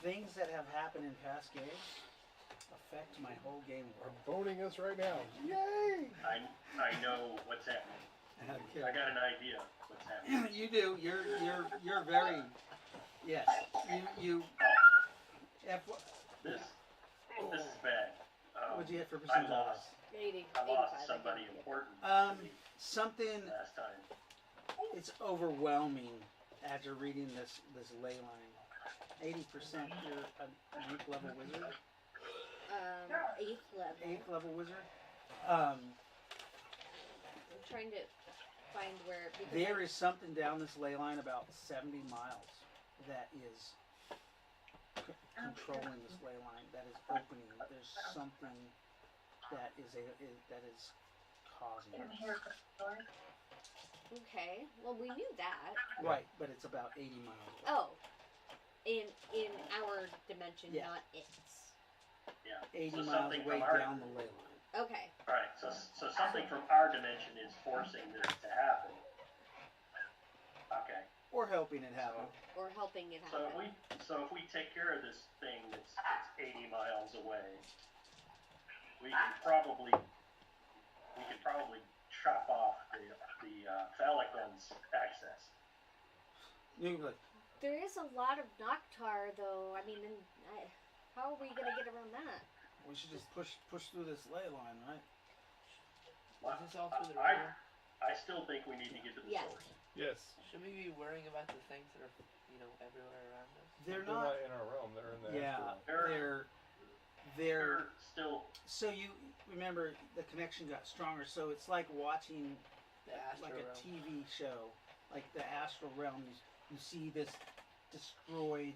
things that have happened in past games affect my whole game Are world. boning us right now. Yay! I know what's happening. Okay. I got an idea what's happening. You do. You're very. Yes. You. This is bad. What'd you get for I percentage? lost. 80, I 85. lost somebody important Um, to me something. last time. It's overwhelming after reading this ley line. 80% you're an 8th level wizard. 8th level. 8th level wizard. I'm trying to find where. Because There is something down this ley line about 70 miles that is controlling this ley line. That is opening. There's something that is causing it. Okay. Well, we knew that. Right, but it's about 80 miles away. Oh. In our dimension, Yeah. not its. Yeah. 80 So miles something away from our down the ley line. Okay. All right. So something from our dimension is forcing this to happen. Okay. Or helping it happen. Or helping it So happen. if we take care of this thing that's 80 miles away, we can probably chop off the phallic one's access. You can be like, There is a lot of Noctar, though. I mean, how are we gonna get around that? we should just push through this ley line, right? Is this all through the I river? still think we need to get to the Yes. source. Yes. Should we be worrying about the things that are, everywhere around us? They're They're not. not in our realm. They're in the Yeah, astral realm. they're. Still, So you remember the connection got stronger. So it's like watching The astral like a realm. TV show, like the astral realm. You see this destroyed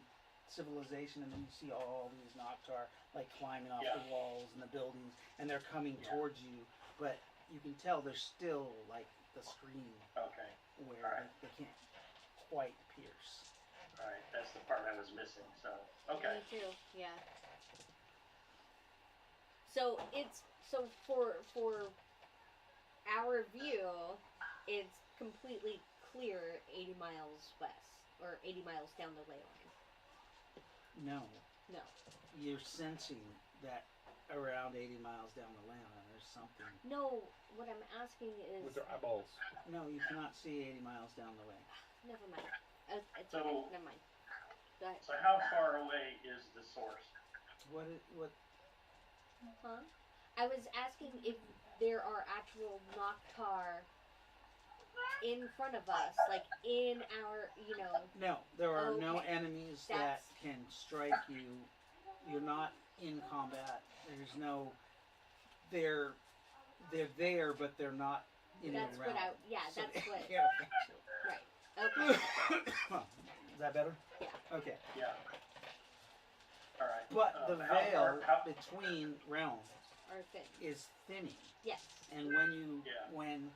civilization, and then you see all these Noctar like climbing off Yeah. the walls and the buildings, and they're coming towards you. But you can tell there's still like the screen okay. where Alright. they can't quite pierce. All right, that's the part I was missing. So, okay. Me too. Yeah. So for our view, it's completely clear 80 miles west or 80 miles down the ley line. No, No. you're sensing that around 80 miles down the ley line there's something. No. What I'm asking is. With their eyeballs. No, you cannot see 80 miles down the way. Never mind. It's So- okay. Never mind. Go ahead. So how far away is the source? What? Huh? I was asking if there are actual Noctar in front of us, like in our, No, there are no Okay. enemies that That's- can strike you. You're not in combat. There's no. They're there, but they're not in That's the what realm. yeah, So that's they what, can't affect you. right. Okay. Is that better? Yeah. Okay. Yeah. All right. But the how veil far- between realms Or thing. is thinning. Yes. And Yeah. when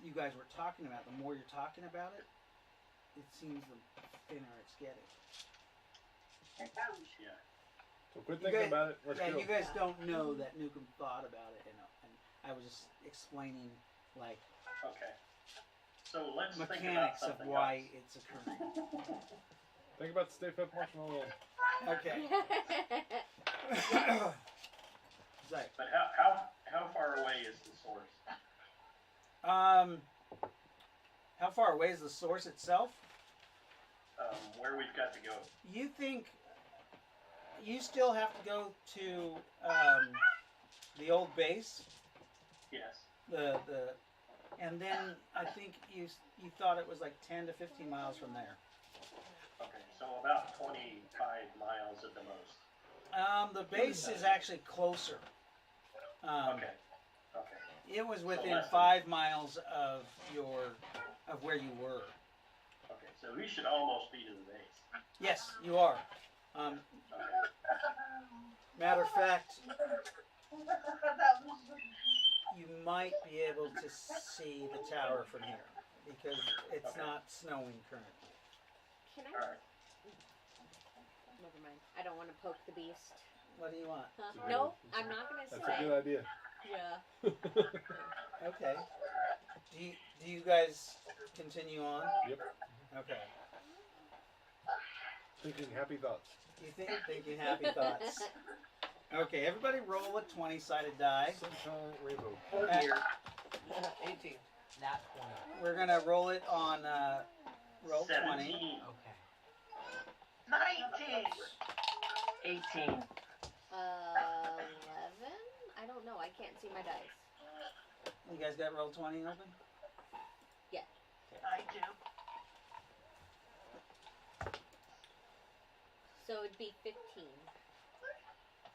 you guys were talking about it, the more you're talking about it, it seems the thinner it's getting. Yeah. So quit You thinking guys- about it. Let's Yeah, go. you guys don't know that Nukem thought about it, and I was just explaining like Okay. So let's think about mechanics of something why else. it's occurring. Think about the Stay Fit Marshmallow. Okay. Zach, But how far away is the source? how far away is the source itself? Where we've got to go? You think you still have to go to the old base? Yes. And then I think you thought it was like 10 to 15 miles from there. Okay. So about 25 miles at the most. The base is actually closer. Okay. Okay. It was within less than- 5 miles of where you were. Okay. So we should almost be to the base. Yes, you are. Okay. Matter of fact, you might be able to see the tower from here because it's Okay. not snowing currently. Can All I? right. Never mind. I don't want to poke the beast. What do you want? Huh? It's a No, good- I'm not gonna That's a say. good idea. Yeah. Okay. Do you guys continue on? Yep. Okay. Thinking happy thoughts. You thinking happy thoughts. Okay, everybody roll a 20-sided die. Sunshine Rainbow. Oh At- dear. 18. Nat 20. We're gonna roll it on roll 20. 17. Okay. 19. 18. 11? I don't know. I can't see my dice. You guys got roll 20 open? I do. So it'd be 15. Alrighty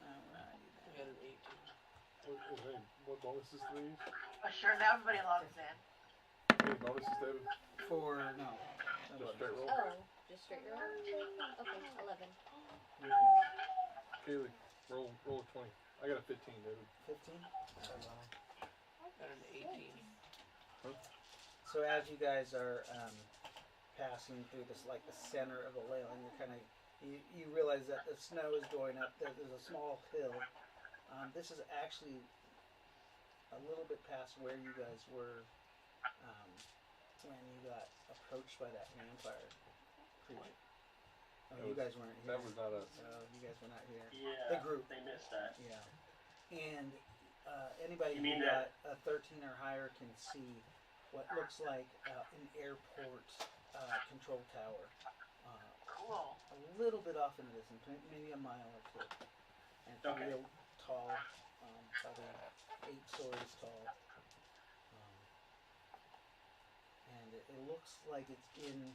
I then. got an 18. What bonuses do they use? Oh, sure, now everybody logs in. Any bonuses, David? For no. Just straight roll? Oh, just straight roll? Okay, 11. Kaylee, roll 20. I got a 15, David. 15. Got an 18. So as you guys are passing through this, like the center of the Leyland, you're kind of you realize that the snow is going up. There's a small hill. This is actually a little bit past where you guys were when you got approached by that vampire creature. Oh, you guys weren't here. That was not us. You guys were not here. Yeah, The group. they missed that. Yeah. And anybody You who mean got a 13 or higher can see what looks like an airport control tower. Cool. A little bit off in the distance, maybe a mile or two. And it's Okay. real tall, probably 8 stories tall. And it looks like it's in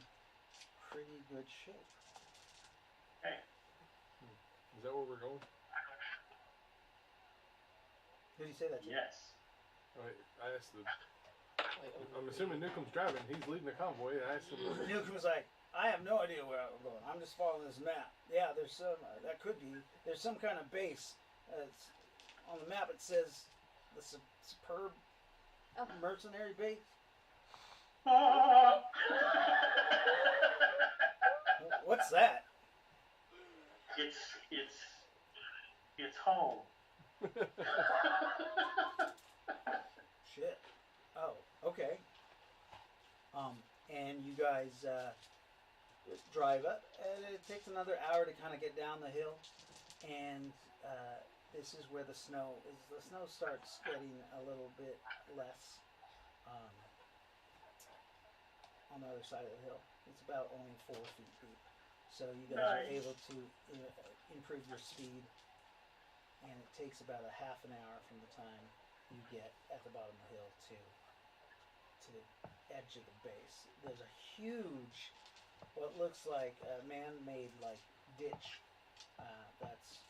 pretty good shape. Okay. Is that where we're going? Did he say that to you? Yes. Alright, I asked the. Like, I'm assuming Newcomb's driving. He's leading the convoy. I asked him. Newcomb was like, I have no idea where I'm going. I'm just following this map. Yeah, there's some, that could be, there's some kind of base. It's, on the map it says the superb Oh. mercenary base. What's that? It's home. Shit. Oh, okay. And you guys drive up, and it takes another hour to kind of get down the hill, and this is where the snow is. The snow starts getting a little bit less on the other side of the hill. It's about only 4 feet deep, so you guys are Nice. able to improve your speed, and it takes about a half an hour from the time you get at the bottom of the hill to the edge of the base. There's a huge, what looks like a man-made like ditch that's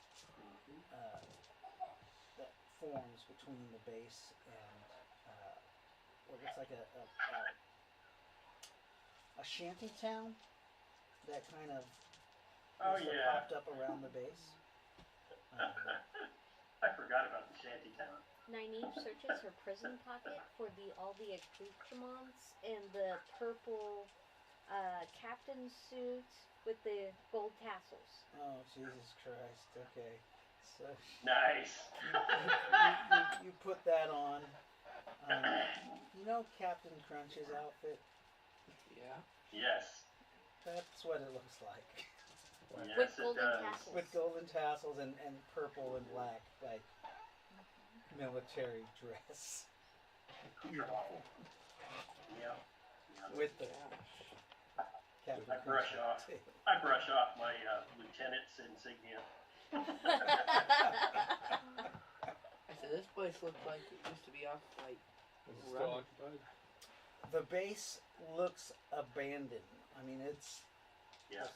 that forms between the base and what looks like a shanty town that kind of Oh must have yeah. popped up around the base. I forgot about the shanty town. Nynaeve searches her prison pocket for all the accoutrements and the purple captain suit with the gold tassels. Oh Jesus Christ! Okay, so Nice. you put that on. You know Captain Crunch's outfit? Yeah. Yes. That's what it looks like. Yes, With it golden does. tassels. With golden tassels and purple and black, like military dress. Beautiful. Yeah. With the Captain I brush Crunch off. tail. I brush off my lieutenant's insignia. I said this place looked like it used to be off like Is it still Right. occupied? The base looks abandoned. I mean, it's Yeah.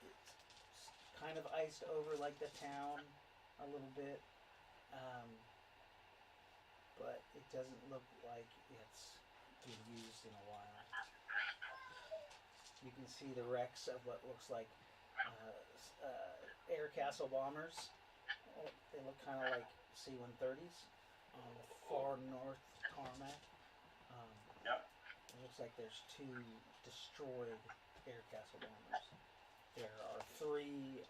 it's kind of iced over like the town a little bit, but it doesn't look like it's been used in a while. You can see the wrecks of what looks like air castle bombers. They look kind of like C-130s on the far north tarmac. Yep. It looks like there's 2 destroyed air castle bombers. There are 3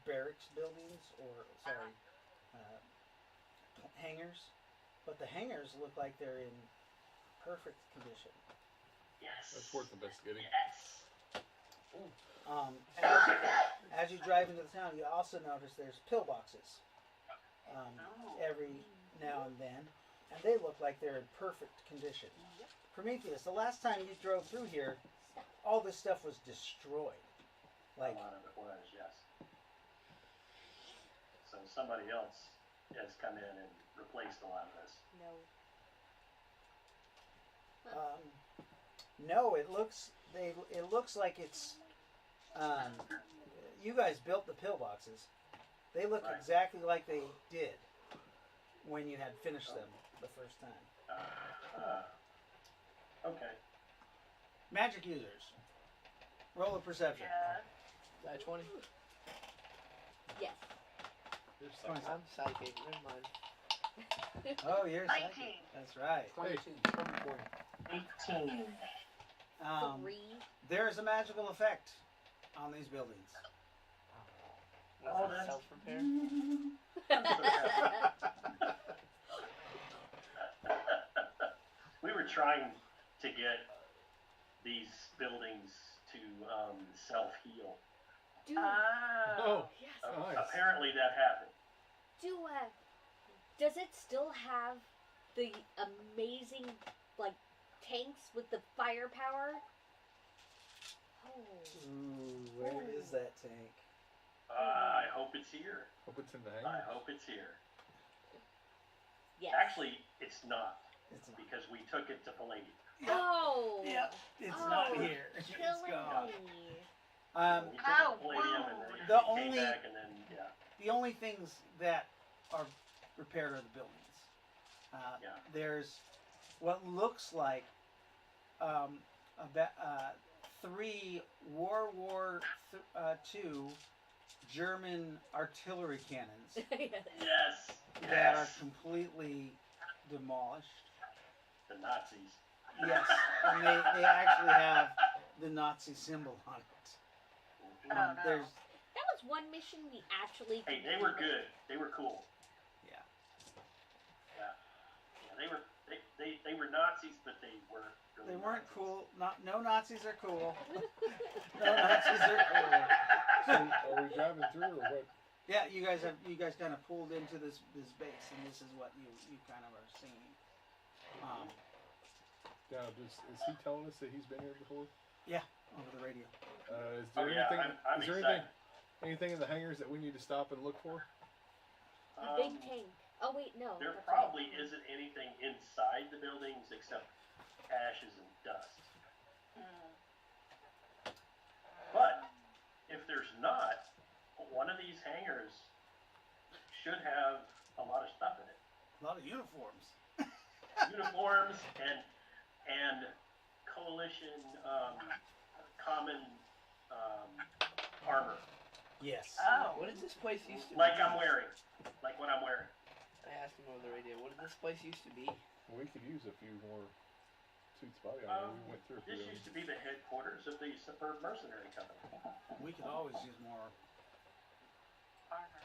barracks buildings, hangars, but the hangars look like they're in perfect condition. Yes. That's worth investigating. Yes. As you drive into the town, you also notice there's pillboxes every now and then, and they look like they're in perfect condition. Prometheus, the last time you drove through here, all this stuff was destroyed. Like, a lot of it was, yes. So somebody else has come in and replaced a lot of this. No. no, it looks like it's. You guys built the pillboxes. They look Right. exactly like they did when you had finished them the first time. Okay. Magic users, roll a perception. Yeah. Die 20. Yes. You're Come on, psychic. I'm psychic. Never mind. Oh, you're 19. psychic. That's right. 22. 18. Three. There is a magical effect on these buildings. Oh, Was it that's- self-repair? We were trying to get these buildings to self-heal. Do Oh, yes. nice. Apparently that happened. Does it still have the amazing like tanks with the firepower? Oh. Ooh, where is that tank? I hope it's here. Hope it's in the I hangar. hope it's here. Yes. Actually, it's not, It's not. because we took it to Palladium. Oh. Yep, it's Oh, not here. It's Killing gone. me. We took Ow, it to Palladium, and then The it only- came back, and then, yeah. The only things that are repaired are the buildings. Yeah. There's what looks like three World War II German artillery cannons Yes. Yes! that are Yes! completely demolished. The Nazis. Yes, and they actually have the Nazi symbol on it. Oh, no. There's That was one mission we actually. Hey, they were good. They were cool. yeah. Yeah, they were Nazis, but they were really They weren't Nazis. cool. No Nazis are cool. No Nazis are cool. So, are we driving through or what? Yeah, you guys kind of pulled into this base, and this is what you kind of are seeing. Now, is he telling us that he's been here before? Over the radio. Is Oh there yeah, anything? I'm is there excited. anything in the hangars that we need to stop and look for? The big tank. Oh wait, no. There that's probably right. isn't anything inside the buildings except ashes and dust. But if there's not, one of these hangars should have a lot of stuff in it. A lot of uniforms. Uniforms and coalition common armor, Yes. Oh. What did this place used to like be? I'm wearing, like what I'm wearing. I asked him over the radio. What did this place used to be? We could use a few more suits body armor. We went through a few This of used them. to be the headquarters of the Superb Mercenary Company. We could always use more. Armor.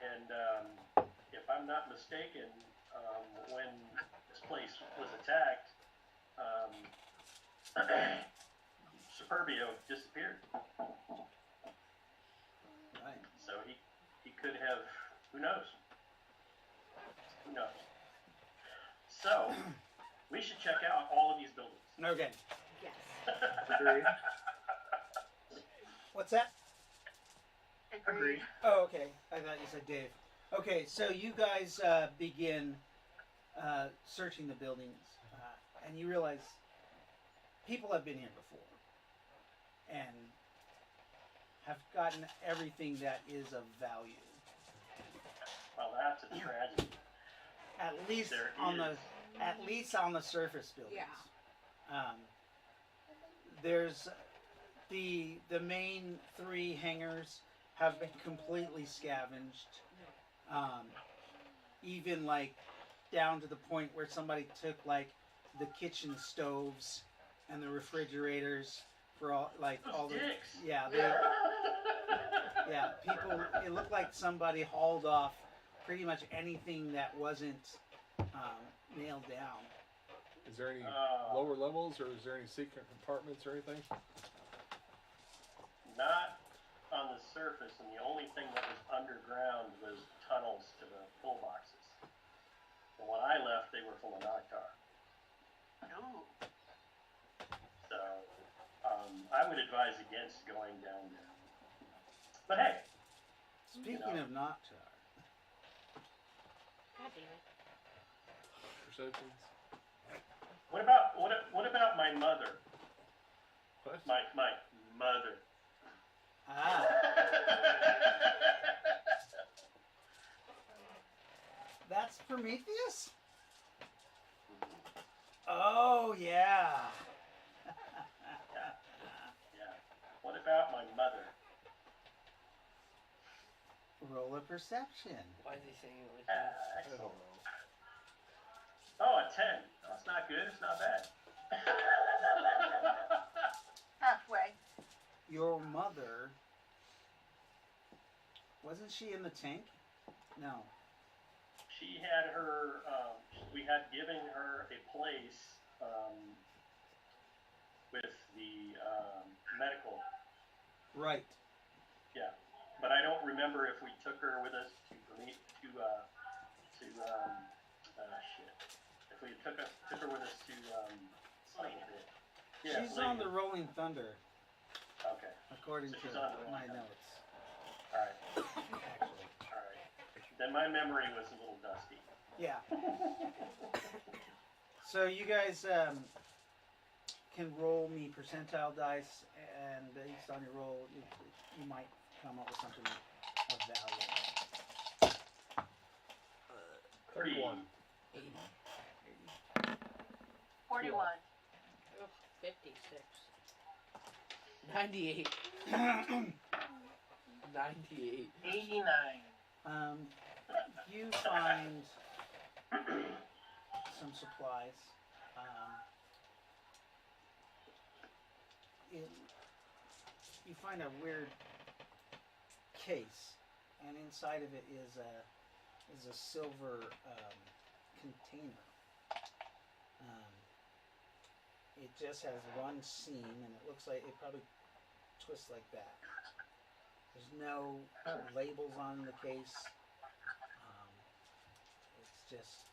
And if I'm not mistaken, when this place was attacked, Superbio disappeared. Right. So he could have, who knows? Who knows? So, we should check out all of these buildings. Okay. Yes. Agreed. What's that? Agreed. Oh, okay. I thought you said Dave. Okay, so you guys begin searching the buildings, and you realize people have been here before and have gotten everything that is of value. Well, that's a tragedy. At least There on the surface buildings. Yeah. There's the main three hangars have been completely scavenged. Even like down to the point where somebody took like the kitchen stoves and the refrigerators for all all the Dicks. yeah people. It looked like somebody hauled off pretty much anything that wasn't nailed down. Is there any Uh, lower levels, or is there any secret compartments or anything? Not on the surface, and the only thing that was underground was tunnels to the pillboxes. The when I left, they were full of Noctar. Ooh. So I would advise against going down there. But hey, Speaking of Noctar, God damn it. Perceptions. what about my mother? What? My mother. ah, that's Prometheus? Oh, yeah. Yeah. What about my mother? Roll a perception. Why is he saying it like that? I Excellent. don't know. Oh, a 10. That's not good. It's not bad. Halfway. Your mother, wasn't she in the tank? No. She had her, we had given her a place with the medical. Right. Yeah, but I don't remember if we took her with us to shit. If we took her with us to son of a bitch. Yeah, She's on the Lincoln. Rolling Thunder, Okay. according So to she's on the my Rolling Thunder. notes. All right. Actually. All right. Then my memory was a little dusty. Yeah. So you guys can roll me percentile dice, and based on your roll, you might come up with something of value. 31. 80. 41. Ugh, 56. 98. 98. 89. You find some supplies. You find a weird case, and inside of it is a silver container. It just has one seam, and it looks like it probably twists like that. There's no labels on the case. It's just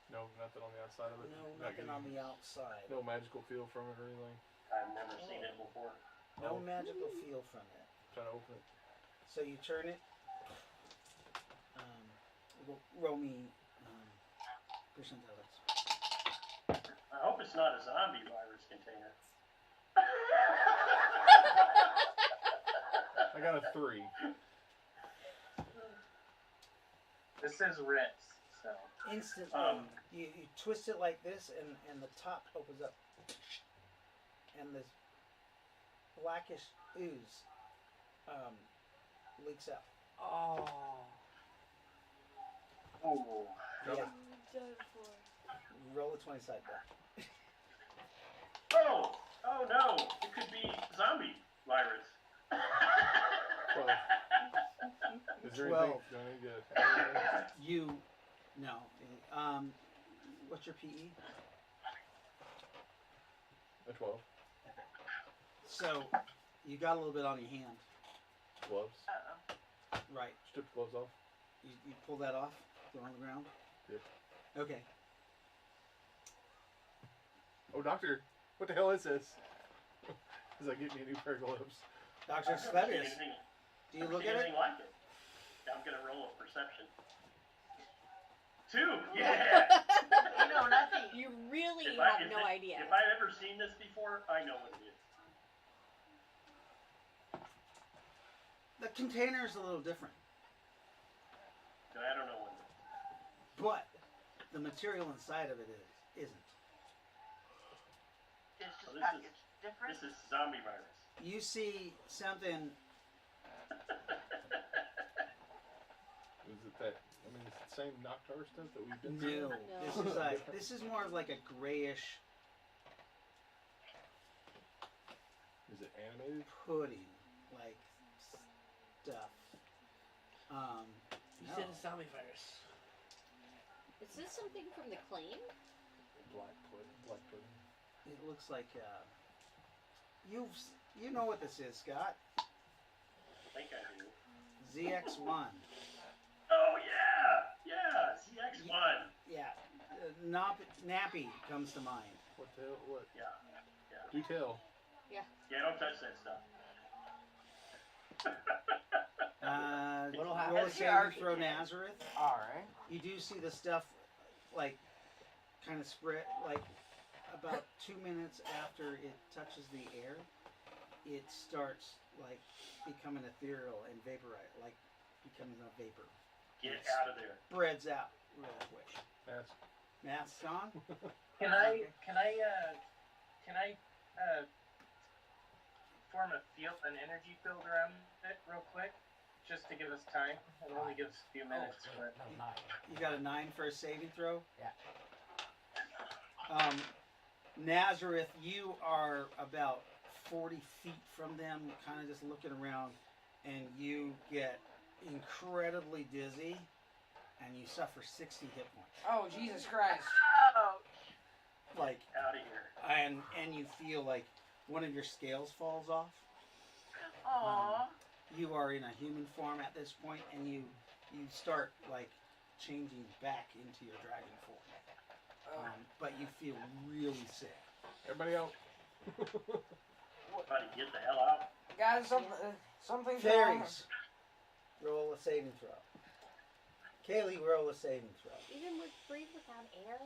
No, nothing on the outside of it. nothing on the outside. No magical feel from it or anything. I've never seen it before. No magical feel from it. Trying to open it. So you turn it. Roll me percentiles. I hope it's not a zombie virus container. I got a 3. This is Ritz, so. Instantly, you twist it like this, and the top opens up, and this blackish ooze leaks out. Oh. Ooh. Yeah. Roll a 20 side die. Oh no! It could be zombie virus. 12. Is there 12. anything? Do I need to add anything? You, no. What's your PE? A 12. So, you got a little bit on your hand. Gloves. Uh-oh. Right. Strip the gloves off. You pull that off? Throw it on the ground? Yep. Okay. Oh, doctor, what the hell is this? He's like, get me a new pair of gloves. Dr. I've never seen Sclebius, anything- do you never look seen at it? anything like it. I'm gonna roll a perception. 2. Yeah. You know nothing. You really If I- have if no it- idea. If I've ever seen this before, I know what it is. The container is a little different, No, I don't know what it is. but the material inside of it isn't. It's So just this packaged different. This is zombie virus. You see something. Is it that? I mean, it's the same Noctar stuff that we've been No, seeing? this is more of like a grayish Is it animated? pudding like stuff. You No. said a zombie virus. Is this something from the claim? Black pudding. Black pudding. It looks like you know what this is, Scott. I think I do. ZX1. Oh yeah, yeah. Nappy comes to mind. What the hell? What? Yeah. Do tell. Yeah, don't touch that stuff. What'll Roll happen? a As you saving already throw, did. Nazareth. Alright. You do see the stuff, like, kind of spread, like, about 2 minutes after it touches the air, it starts, like, becoming ethereal and vaporize, like, becoming a vapor. Get out of there. Spreads out real quick. That's Mask's on? Can I form an energy field around it real quick, just to give us time? It only gives a few minutes, but No, 9. You got a 9 for a saving throw? Yeah. Nazareth, you are about 40 feet from them, kind of just looking around, and you get incredibly dizzy, and you suffer 60 hit points. Oh, Jesus Christ. Oh, Like, Out of here. and you feel like one of your scales falls off. aw. You are in a human form at this point, and you start like changing back into your dragon form. But you feel really sick. everybody out. Buddy, get the hell out. Guys, something's wrong. Fairies, roll a saving throw. Kaylee, roll a saving throw. Even with breathe without air.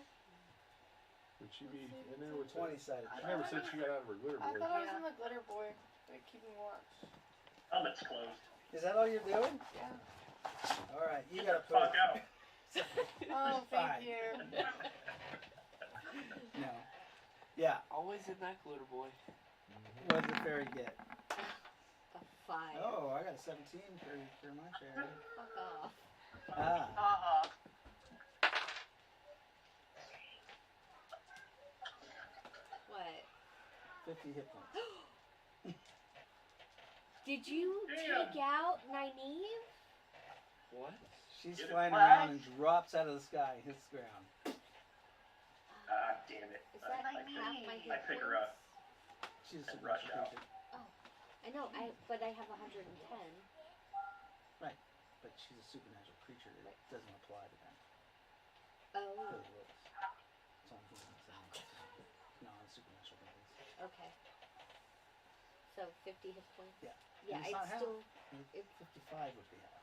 Would she be in there with 20 sided. She never said she got out of her glitter I board. thought I was in the glitter boy. Like, keeping watch. Helmet's closed. Is that all you're doing? Yeah. All right, you Get gotta the put. fuck out. Oh, Fine. thank you. No. Yeah. Always in that glitter boy. What does the fairy get? A 5. Oh, I got a 17 for my fairy. Fuck off. Ah. What? 50 hit points. Did you Damn. take out Nynaeve? What? She's Get it. flying What? around and drops out of the sky, hits the ground. Ah, damn it. Is that I, like half my hit I pick her points? up. She's a And rush supernatural out. creature. I know, but I have 110. But she's a supernatural creature. It doesn't apply to them. Oh, For the rules. So I'm thinking of some non-supernatural things. okay. So 50 hit points? Yeah. Yeah, And it's it's not half. still. It, 55 would be half.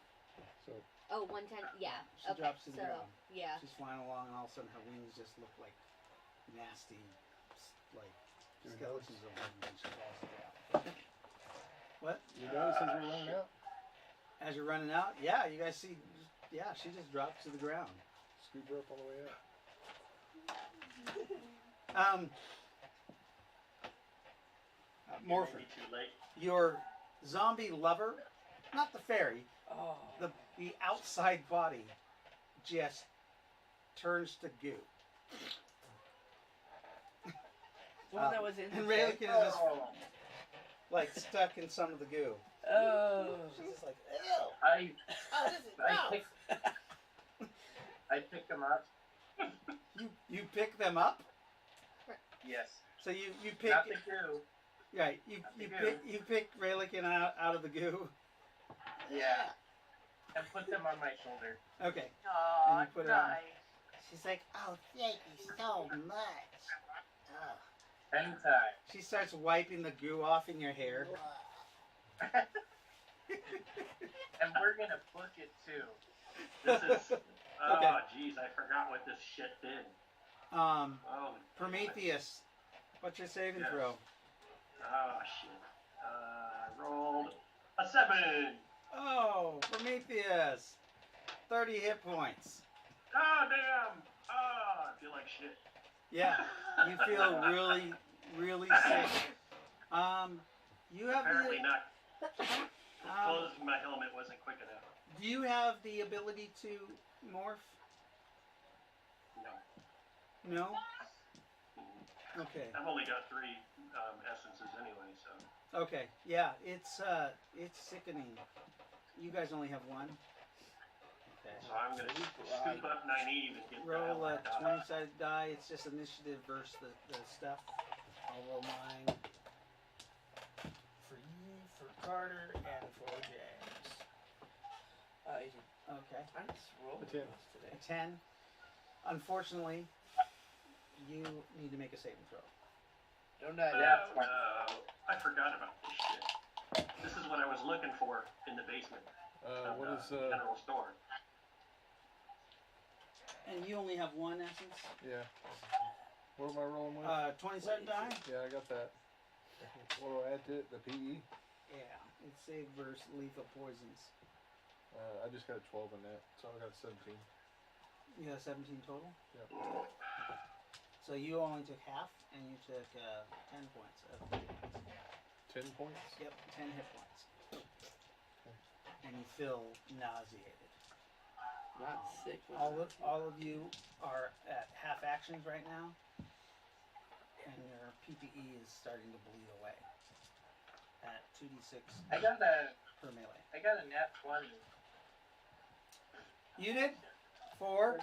So oh, 110. Yeah. She Okay. drops to the So, ground. yeah. She's flying along, and all of a sudden her wings just look like nasty, like Doing skeletons of wings, and she falls down. What? you notice as we're running out? As you're running out, yeah, you guys see, yeah, she just drops to the ground. Scoop her up on the way out. Morphin, Maybe too late. your zombie lover, not the fairy, Oh. the outside body just turns to goo. One that was in And the Raylick thing? is just like stuck in some of the goo. Oh. She's just like, ew. I Oh, this is gross. picked them up. You pick them up. Yes. So you pick Not the goo. right. You pick Raylick out of the goo. Yeah. And put them on my shoulder. Okay. Aw, And you put it on. nice. She's like, oh, thank you so much. Oh. Anytime. She starts wiping the goo off in your hair. And we're gonna book it too. This is. Oh, Okay. jeez, I forgot what this shit did. Um, Oh, Prometheus, what's your saving Yes. throw? oh shit. Rolled a 7. Oh, Prometheus, 30 hit points. Oh, damn. Oh, I feel like shit. Yeah, you feel really, really sick. You have Apparently the. not. Closing my helmet wasn't quick enough. Do you have the ability to morph? No. No. Okay. I've only got 3 essences anyway, so. Okay. Yeah, it's sickening. You guys only have one. Okay. So I'm gonna scoop up Nynaeve and get the hell Roll a out. 20-sided die. It's just initiative versus the stuff. I'll roll mine for you, for Carter, and for James. 18. Okay. I just rolled A 10. today. A 10. Unfortunately, you need to make a saving throw. Don't die, Yeah. Dad. I forgot about this shit. This is what I was looking for in the basement of What the is general store. And you only have one essence. yeah? What am I rolling with? 27 die. Yeah, I got that. What do I add to it? The PE. Yeah, it's save versus lethal poisons. I just got a 12 in that, so I got a 17. You got 17 total. Yep. So you only took half, and you took 10 points of hit points. 10 points. Yep, 10 hit points. And you feel nauseated. Not sick. but All of you are at half actions right now, and your PPE is starting to bleed away at 2d6 I got a nat 20. You did? 4?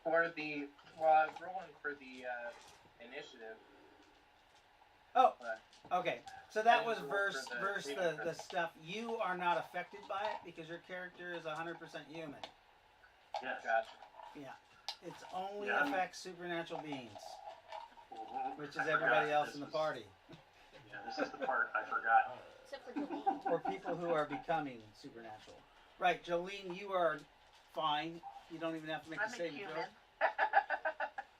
For the, well, I was rolling for the initiative. Oh, But okay. So that I was didn't roll verse for the verse saving the stuff. You are not affected by it because your character is 100% human. Yes. gotcha. It's only Yeah. affects supernatural beings, Mhm. which is I everybody forgot else this in the was- party, Yeah, this is the part I forgot. Except for Jolene. or people who are becoming supernatural. Right, Jolene, you are fine. You don't even have to make I'm a a saving throw.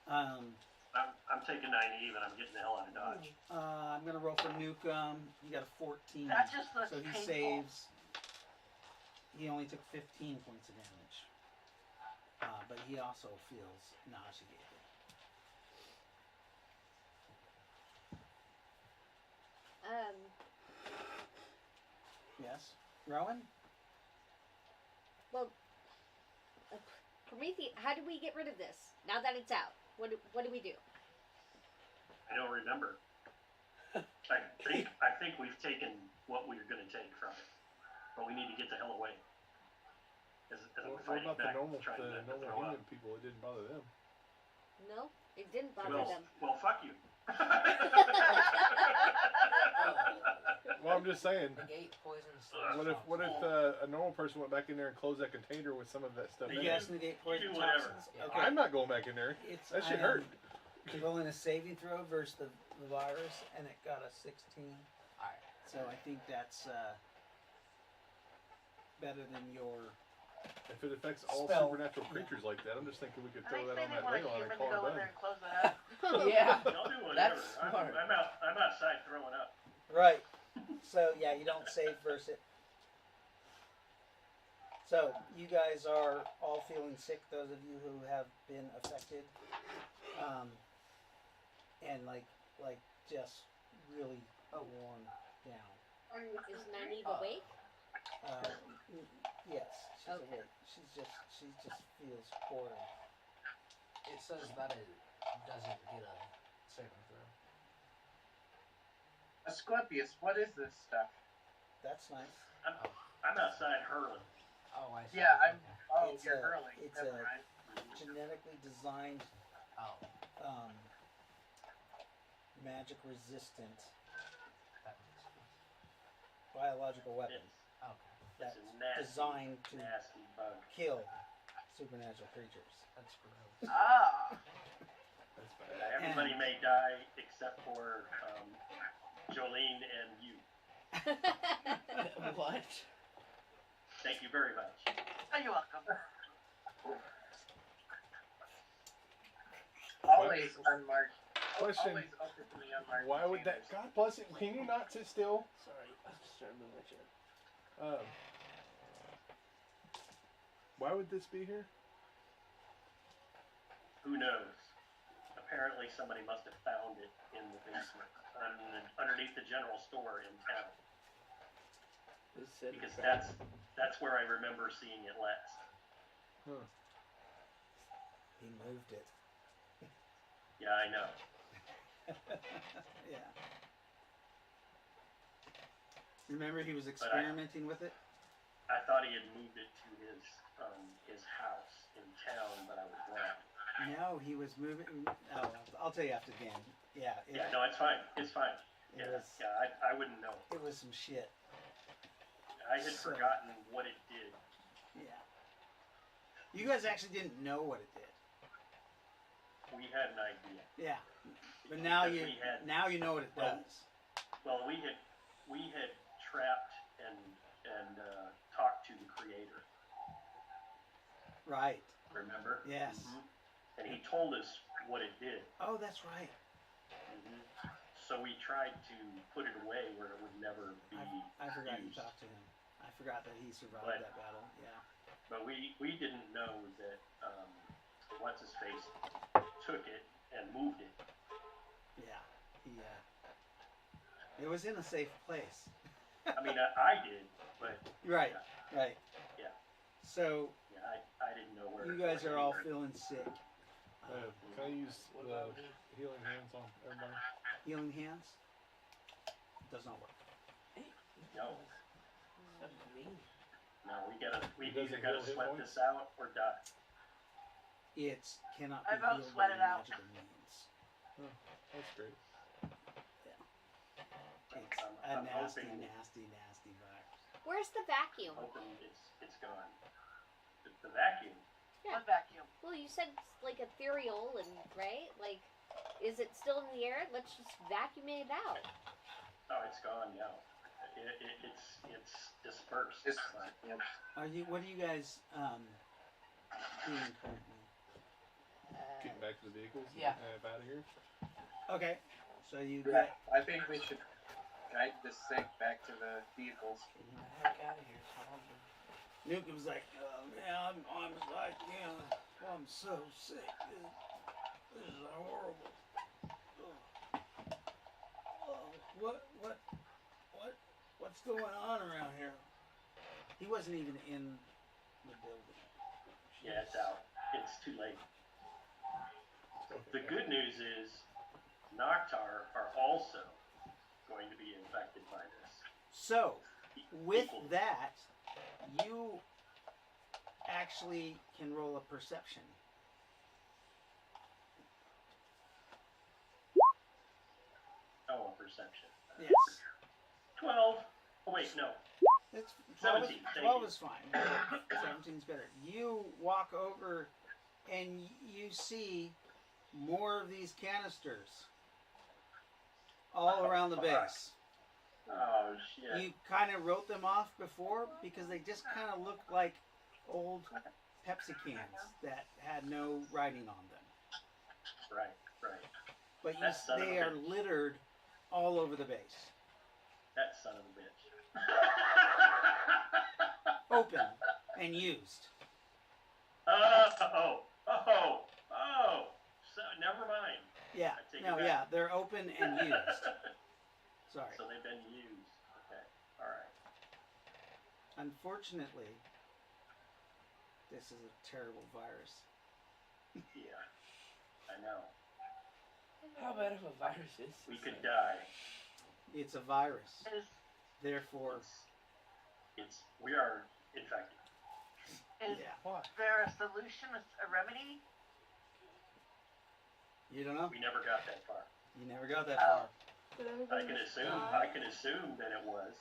human. I'm taking 90 and I'm getting the hell out of Dodge. I'm gonna roll for Nukem. You got a 14. That just looks So he painful. saves. He only took 15 points of damage. But he also feels nauseated. Yes? Rowan? Prometheus, how do we get rid of this? Now that it's out, what do we do? I don't remember. I think we've taken what we were going to take from it, but we need to get the hell away. As we're What fighting about the back, normal, trying to throw human up. people? It didn't bother them. No, it didn't bother them. Well, fuck you. Well, I'm just saying. Negate poison. What if a normal person went back in there and closed that container with some of that stuff in it? Yes, negate poison do whatever. toxins. Yeah. Okay. I'm not going back in there. It's, That shit I am hurt. rolling a saving throw versus the virus, and it got a 16. Alright. So I think that's better than your. If it affects all Spell. supernatural creatures like that, I'm just thinking we could I throw think that on they that want a rail human and to call go in it there done. and close that up. Yeah. I'll do whatever. That's I'm smart. outside throwing up. Right. So yeah, you don't save versus it. So you guys are all feeling sick. Those of you who have been affected, and like just really worn down. Is Nynaeve awake? Yes, she's Okay. awake. She just feels poorly. It says that it doesn't get a saving throw. Asclepius, what is this stuff? That's nice. I'm outside hurling. Oh, I see. Yeah, I'm. Okay. Oh, It's you're a- hurling. it's Never a- mind. Genetically designed Oh, magic resistant that makes sense. biological weapon It's, Okay, that's it's a nasty, designed to nasty bug. kill supernatural creatures. that's gross. Ah. That's bad. Everybody may die except for Jolene and you. What? Thank you very much. Oh, you're welcome. Always unmarked. Question. Always open to the unmarked. Why would that? containers. God bless it. Can you not sit still? Sorry, I just started moving my chair. Why would this be here? Who knows? Apparently somebody must have found it in the basement, underneath the general store in town. Who said Because that? that's where I remember seeing it last. Huh. He moved it. Yeah, I know. Yeah. Remember, he was experimenting with it. I thought he had moved it to his house in town, but I was wrong. No, he was moving. Oh, I'll tell you after the game. Yeah. It, Yeah, no, it's fine. It's fine. it Yeah, was. I wouldn't know. It was some shit. I had So- forgotten what it did. Yeah. You guys actually didn't know what it did. we had an idea. Yeah. But now Because you we had- now you know what it does. Well, we had trapped and talked to the creator. Right. Remember? Yes. And he told us what it did. Oh, that's right. So we tried to put it away where it would never be I forgot you used. talked to him. I forgot that he survived But- that battle. Yeah. But we didn't know that what's his face took it and moved it. Yeah. He. It was in a safe place. I mean, I did, but Right. Right. Yeah. So yeah, I didn't know where. you guys where are all he- feeling sick. Can I use What the about me? healing hands on everybody? Healing hands does not work. No, That's mean. no, we It doesn't either gotta heal hit sweat points? this out or die. It cannot I be vote healed sweat by it out. magical means. That's great. It's a I'm nasty, hoping- nasty, nasty virus. Where's the vacuum? Hoping it's gone. The vacuum. Yeah. What vacuum? Well, you said it's like ethereal and right? Like, is it still in the air? Let's just vacuum it out. Oh, it's gone now. It's dispersed. It's, but yeah. What are you guys doing currently? Getting back to the vehicles. Yeah. And out of here. Okay, so you Yeah, get. I think we should guide the sick back to the vehicles. Get the heck out of here. Nuke was like, oh man, I'm like, yeah, I'm so sick. This is horrible. What's going on around here? He wasn't even in the building. yeah, it's out. It's too late. The good news is Noctar are also going to be infected by this. So, with Equally. that, you actually can roll a perception. Oh, perception. Yes. 12. Oh, wait, no. It's 17, thank 12 you. is fine. 17's better. You walk over and you see more of these canisters all around the base. Oh, shit. You kind of wrote them off before because they just kind of look like old Pepsi cans that had no writing on them. Right, right. But That son of they a are bitch. littered all over the base. That son of a bitch. Open and used. Oh. So, never mind. Yeah. I take it No, back. yeah. They're open and used. Sorry. So they've been used. Okay. All right. Unfortunately, this is a terrible virus. Yeah. I know. How bad of a virus is this? We could thing? die. It's a virus. Is Therefore, We are infected. yeah. What? there a solution, a remedy? You don't know. We never got that far. You never got that Oh. far. Did I everybody can just assume. die? I can assume that it was.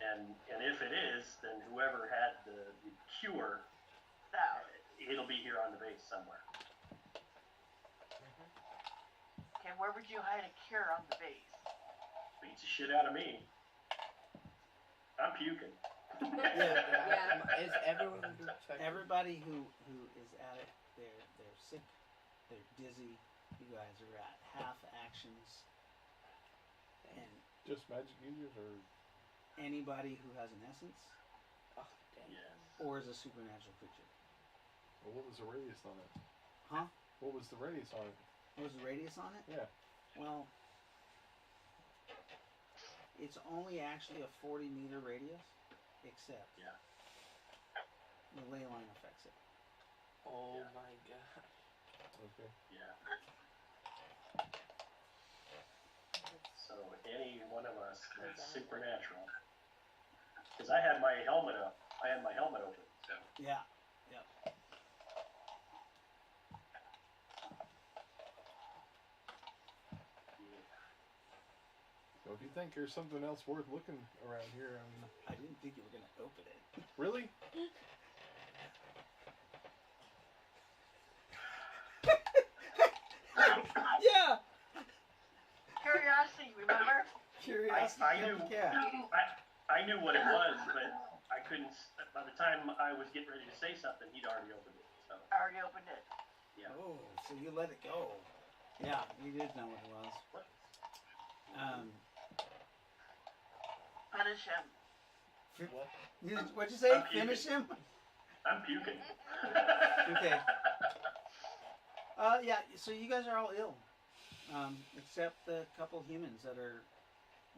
And if it is, then whoever had the cure, No. it'll be here on the base somewhere. Okay, where would you hide a cure on the base? Beats the shit out of me. I'm puking. Yeah. Is everyone infected? Everybody who is at it, they're sick, they're dizzy. You guys are at half actions, and Just magic users or anybody who has an essence Oh, damn. Yes. or is a supernatural creature. well, what was the radius on it? Huh? What was the radius on it? What was the radius on it? Yeah. Well, it's only actually a 40-meter radius, except Yeah. the ley line affects it. Oh Yeah. my god. Okay. Yeah. So any one of us that's supernatural. Because I had my helmet up. I had my helmet open. So Yeah. Yep. So if you think there's something else worth looking around here, I mean, I didn't think you were gonna open it. really? I knew. Yeah. I knew what it was, but I couldn't. By the time I was getting ready to say something, he'd already opened it. So I already opened it. yeah. Oh, so you let it go. Yeah, you did know what it was. Punish him. What? What'd you say? I'm puking. Finish him? I'm puking. Okay. Yeah, so you guys are all ill. Except the couple humans that are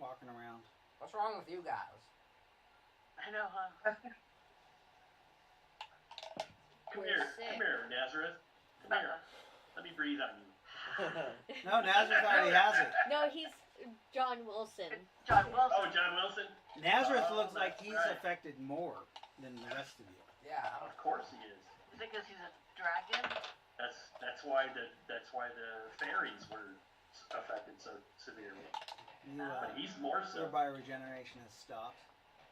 walking around. What's wrong with you guys? I know, huh? Come We're here, sick. come here, Nazareth. Come here. Let me breathe on you. No, Nazareth already has it. No, he's John Wilson. John Wilson. Oh, John Wilson. Nazareth Oh, looks like that's he's right. affected more than the rest of you. Yeah. Of course he is. Is it because he's a dragon? That's why the fairies were affected so severely. You, But he's more so. your bioregeneration has stopped.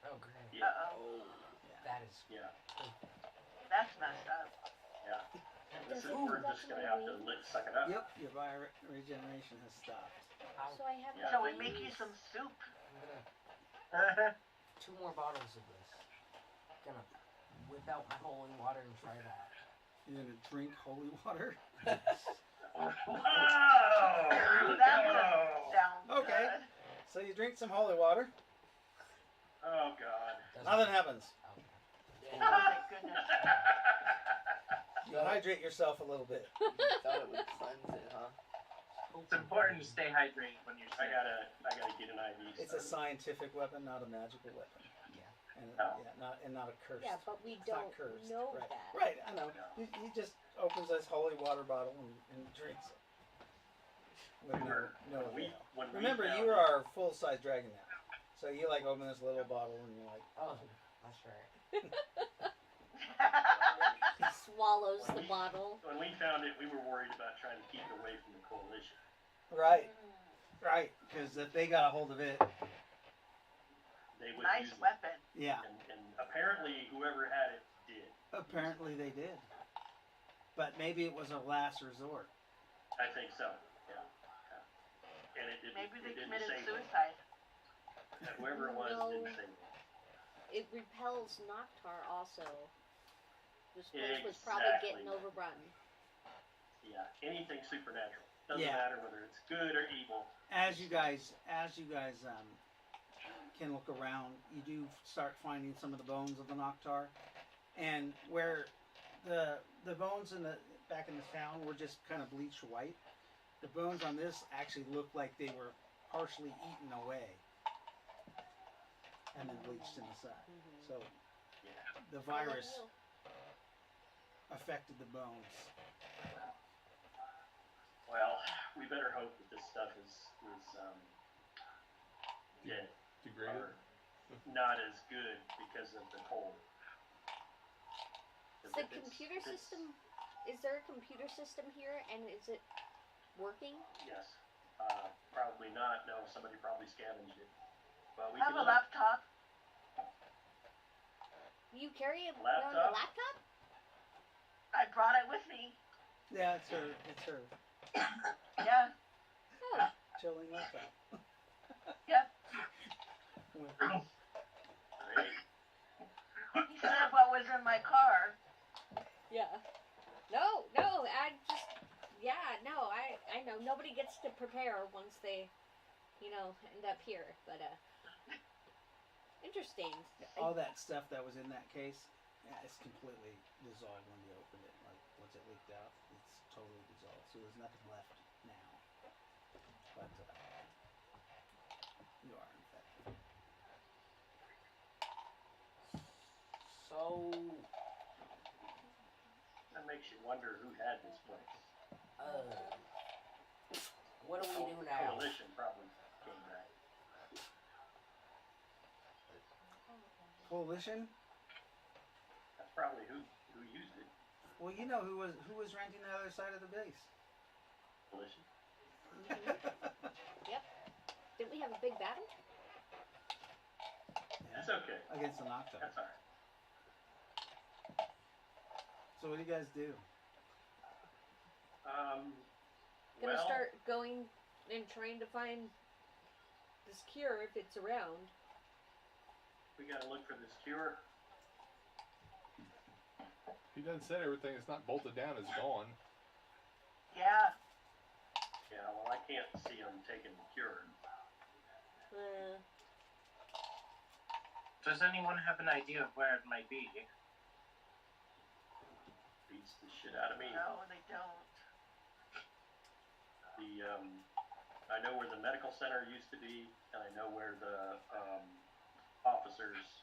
Oh, great. Yeah. Uh-oh. That is. Yeah. That's messed up. Yeah. Does Listen, it we're just gonna have to suck it up. Yep, your bioregeneration has stopped. So I have. Yeah. Shall we make you some soup? I'm gonna 2 more bottles of this. Gonna whip out my holy water and try that. You're gonna drink holy water? Wow! That Oh. sounds Okay. good. So you drink some holy water. Oh God. Nothing happens. Oh, thank goodness. You hydrate yourself a little bit. You thought it would cleanse it, huh? It's important to stay hydrated when you're I sick. gotta get an IV. It's a started. scientific weapon, not a magical weapon. Yeah. And Oh. not a curse. Yeah, but we It's not don't cursed. know right. that. Right, I know. He just opens this holy water bottle and drinks it. With no avail. When we Remember, found you it- are a full-size dragon now. So you like open this little bottle and you're like, Oh, that's right. He swallows the bottle. When we found it, we were worried about trying to keep it away from the coalition. right, right. Because if they got a hold of it, They would Nice use it. weapon. yeah. And apparently, whoever had it did. Apparently they did. But maybe it was a last resort. I think so. Yeah. And it didn't. Maybe they it didn't committed save them. suicide. Whoever it was No. didn't save them. It repels Noctar also. This place was probably Exactly. getting overrun. Yeah. Anything supernatural. Doesn't Yeah. matter whether it's good or evil. As you guys can look around, you do start finding some of the bones of the Noctar, and where the bones in the back in the town were just kind of bleached white, the bones on this actually look like they were partially eaten away and then bleached inside. Mhm. So Yeah. the virus affected the bones. Well, we better hope that this stuff is dead Degraded. or not as good because of the cold. 'Cause The if it's- computer if it's- system. Is there a computer system here, and is it working? Yes. Probably not. No, somebody probably scavenged it. But we I have can a look. laptop. You carry around a Laptop? laptop? I brought it with me. Yeah, it's her Yeah. Oh, chilling laptop. Yep. Great. He said what was in my car. yeah. No, I just, yeah, no, I know. Nobody gets to prepare once they, end up here, but, interesting. All that stuff that was in that case, yeah, it's completely dissolved when you opened it. Like once it leaked out, it's totally dissolved. So there's nothing left now. But you are infected. So, That makes you wonder who had this place. what do we do now? Coalition probably came back. Coalition? That's probably who used it. Well, you know who was renting the other side of the base. Coalition. Yep. Didn't we have a big battle? That's okay. Against the Noctar. That's alright. So what do you guys do? Gonna Well, start going and trying to find this cure if it's around. We gotta look for this cure. He done said everything that's not bolted down is gone. Yeah. Yeah, well, I can't see them taking the cure. Does anyone have an idea of where it might be? Beats the shit out of me. No, they don't. I know where the medical center used to be, and I know where the officers'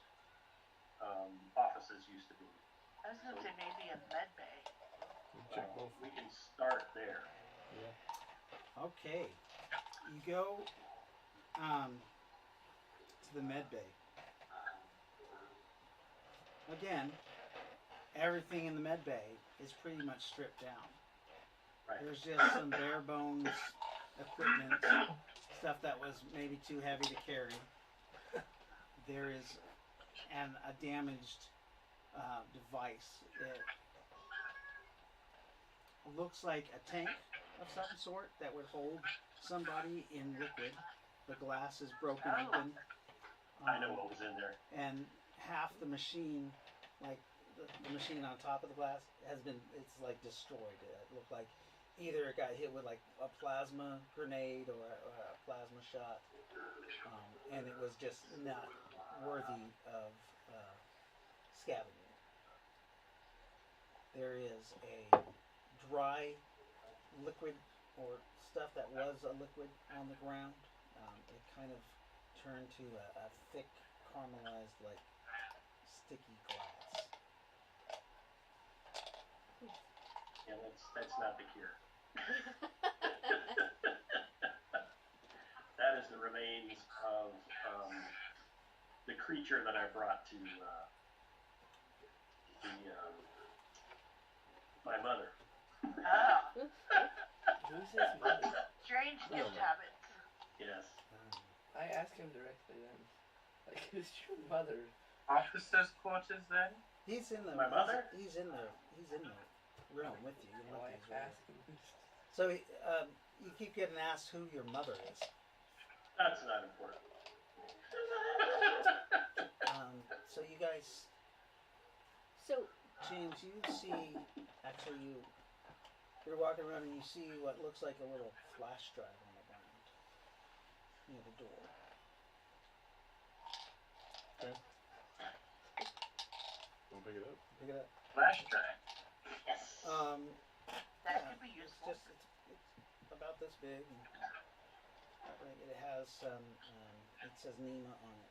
offices used to be. I was gonna say maybe a med bay. Check both. We can start there. Yeah. Okay. You go to the med bay. Again, everything in the med bay is pretty much stripped down. Right. There's just some bare bones equipment, stuff that was maybe too heavy to carry. There is a damaged device. It looks like a tank of some sort that would hold somebody in liquid. The glass is broken Oh. open. I know what was in there. And half the machine, like the machine on top of the glass, it's like destroyed. It looked like either it got hit with like a plasma grenade or a plasma shot, and it was just not worthy of scavenging. There is a dry liquid or stuff that was a liquid on the ground. It kind of turned to a thick caramelized, like sticky glass. Yeah, that's not the cure. That is the remains of the creature that I brought to my mother. Ah, Who's his mother? strange I don't gift know. habits. Yes. I asked him directly then. Like, who's your mother? Officers' quarters then? He's in the. My mother? He's in the. He's in the room with you. You Oh, look I at his room. asked him who's. So you keep getting asked who your mother is. That's not important. So you guys, So, James, you see. Actually, you're walking around and you see what looks like a little flash drive on the ground near the door. Wanna pick it up? Pick it up. Flash drive. Yes. That Yeah, could be it's useful. just it's about this big. And it has some. It says Nima on it,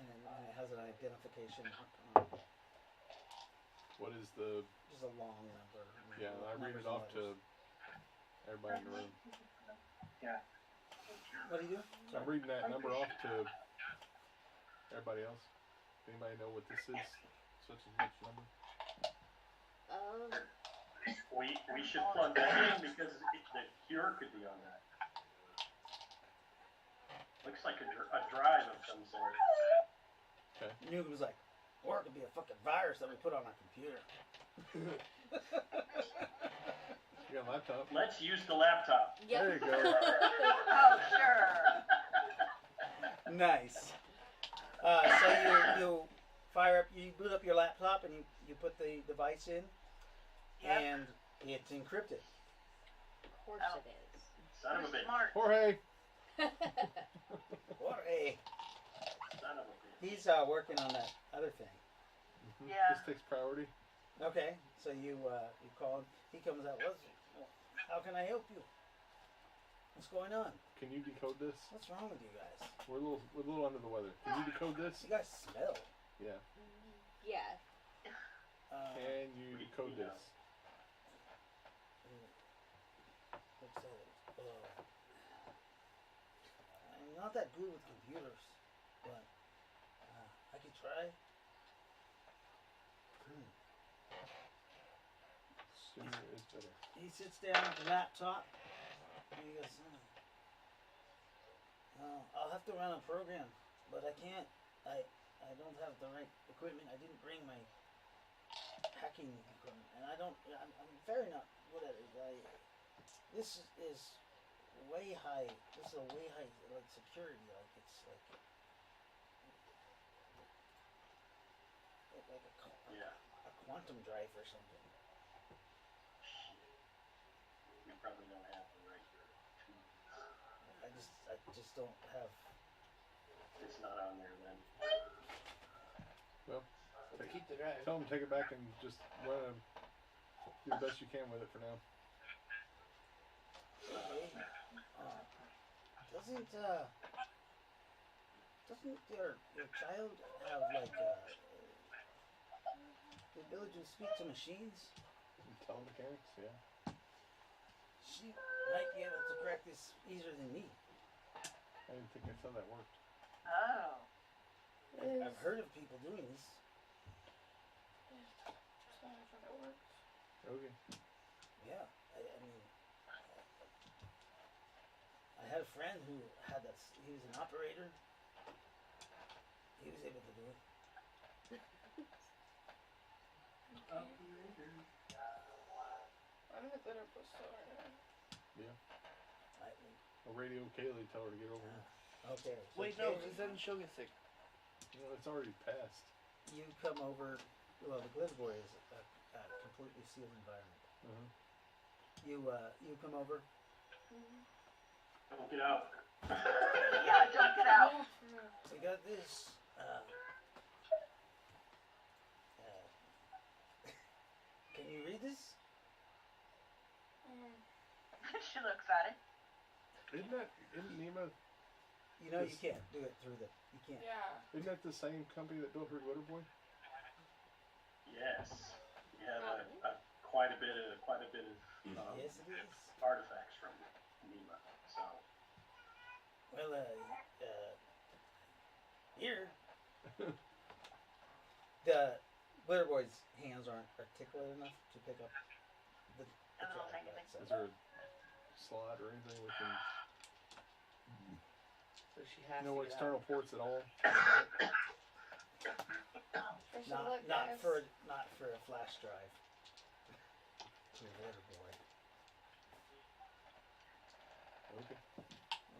and it has an identification mark on it. What is the? Just a long number. Yeah, I read Numbers it and off to letters. everybody in the room. What do you do? I'm reading that number off to everybody else. Anybody know what this is? Such and such number. We should plug that in because the cure could be on that. Looks like a drive of some sort. Newton was like, or it could be a fucking virus that we put on our computer. You got a laptop? Let's use the laptop. yep. There you go. Oh, sure. Nice. So you fire up, you boot up your laptop and you put the device in, Yep. and it's encrypted. Of course Oh. it is. Son of a You're bitch. smart. Jorge. What a Son of a bitch. he's working on that other thing. Mhm. Yeah. This takes priority. Okay, so you call him. He comes out. How can I help you? What's going on? Can you decode this? What's wrong with you guys? We're a little under the weather. Can you decode this? You guys smell. Yeah. Yeah. Can you decode this? Looks at it. I'm not that good with computers, but I could try. Sooner is better. He sits down at the laptop and he goes, I'll have to run a program, but I can't. I don't have the right equipment. I didn't bring my hacking equipment, and I'm very not good at it. This is way high. This is a way high like security. Like it's like Yeah. a quantum drive or something. We probably don't have the right tools. I just don't have. It's not on there then. Well, But keep the drive. tell them to take it back and just do the best you can with it for now. Okay. Doesn't your child have like the ability to speak to machines? Telemechanics, yeah. She might be able to correct this easier than me. I didn't think that's how that worked. Oh. I've heard of people doing this. Just wanna make sure it works. Okay. Yeah, I mean, I had a friend who had that. He was an operator. He was able to do it. I'm in the glitter book store. I'll radio Kaylee, tell her to get over here. Okay. So Wait, no, Kaylee, because then she'll get sick. You know, it's already passed. you come over. Well, the glitter boy is a completely sealed environment. Uh-huh. You come over. Don't get out. Yeah, don't get out. Yeah, for real. We got this. Can you read this? She looks at it. Isn't NEMA, You know you Yes. can't do it through the. You can't. Yeah. isn't that the same company that built her glitter boy? Yes. You have quite a bit of Yes, it is. artifacts from NEMA. So Well, here, the glitter boy's hands aren't articulate enough to pick up the A little drive, tiny right? thing. Is there a slot or anything we can, So she has no to get external ports at all? They should Not look, not guys. for a flash drive. To a glitter boy. Okay.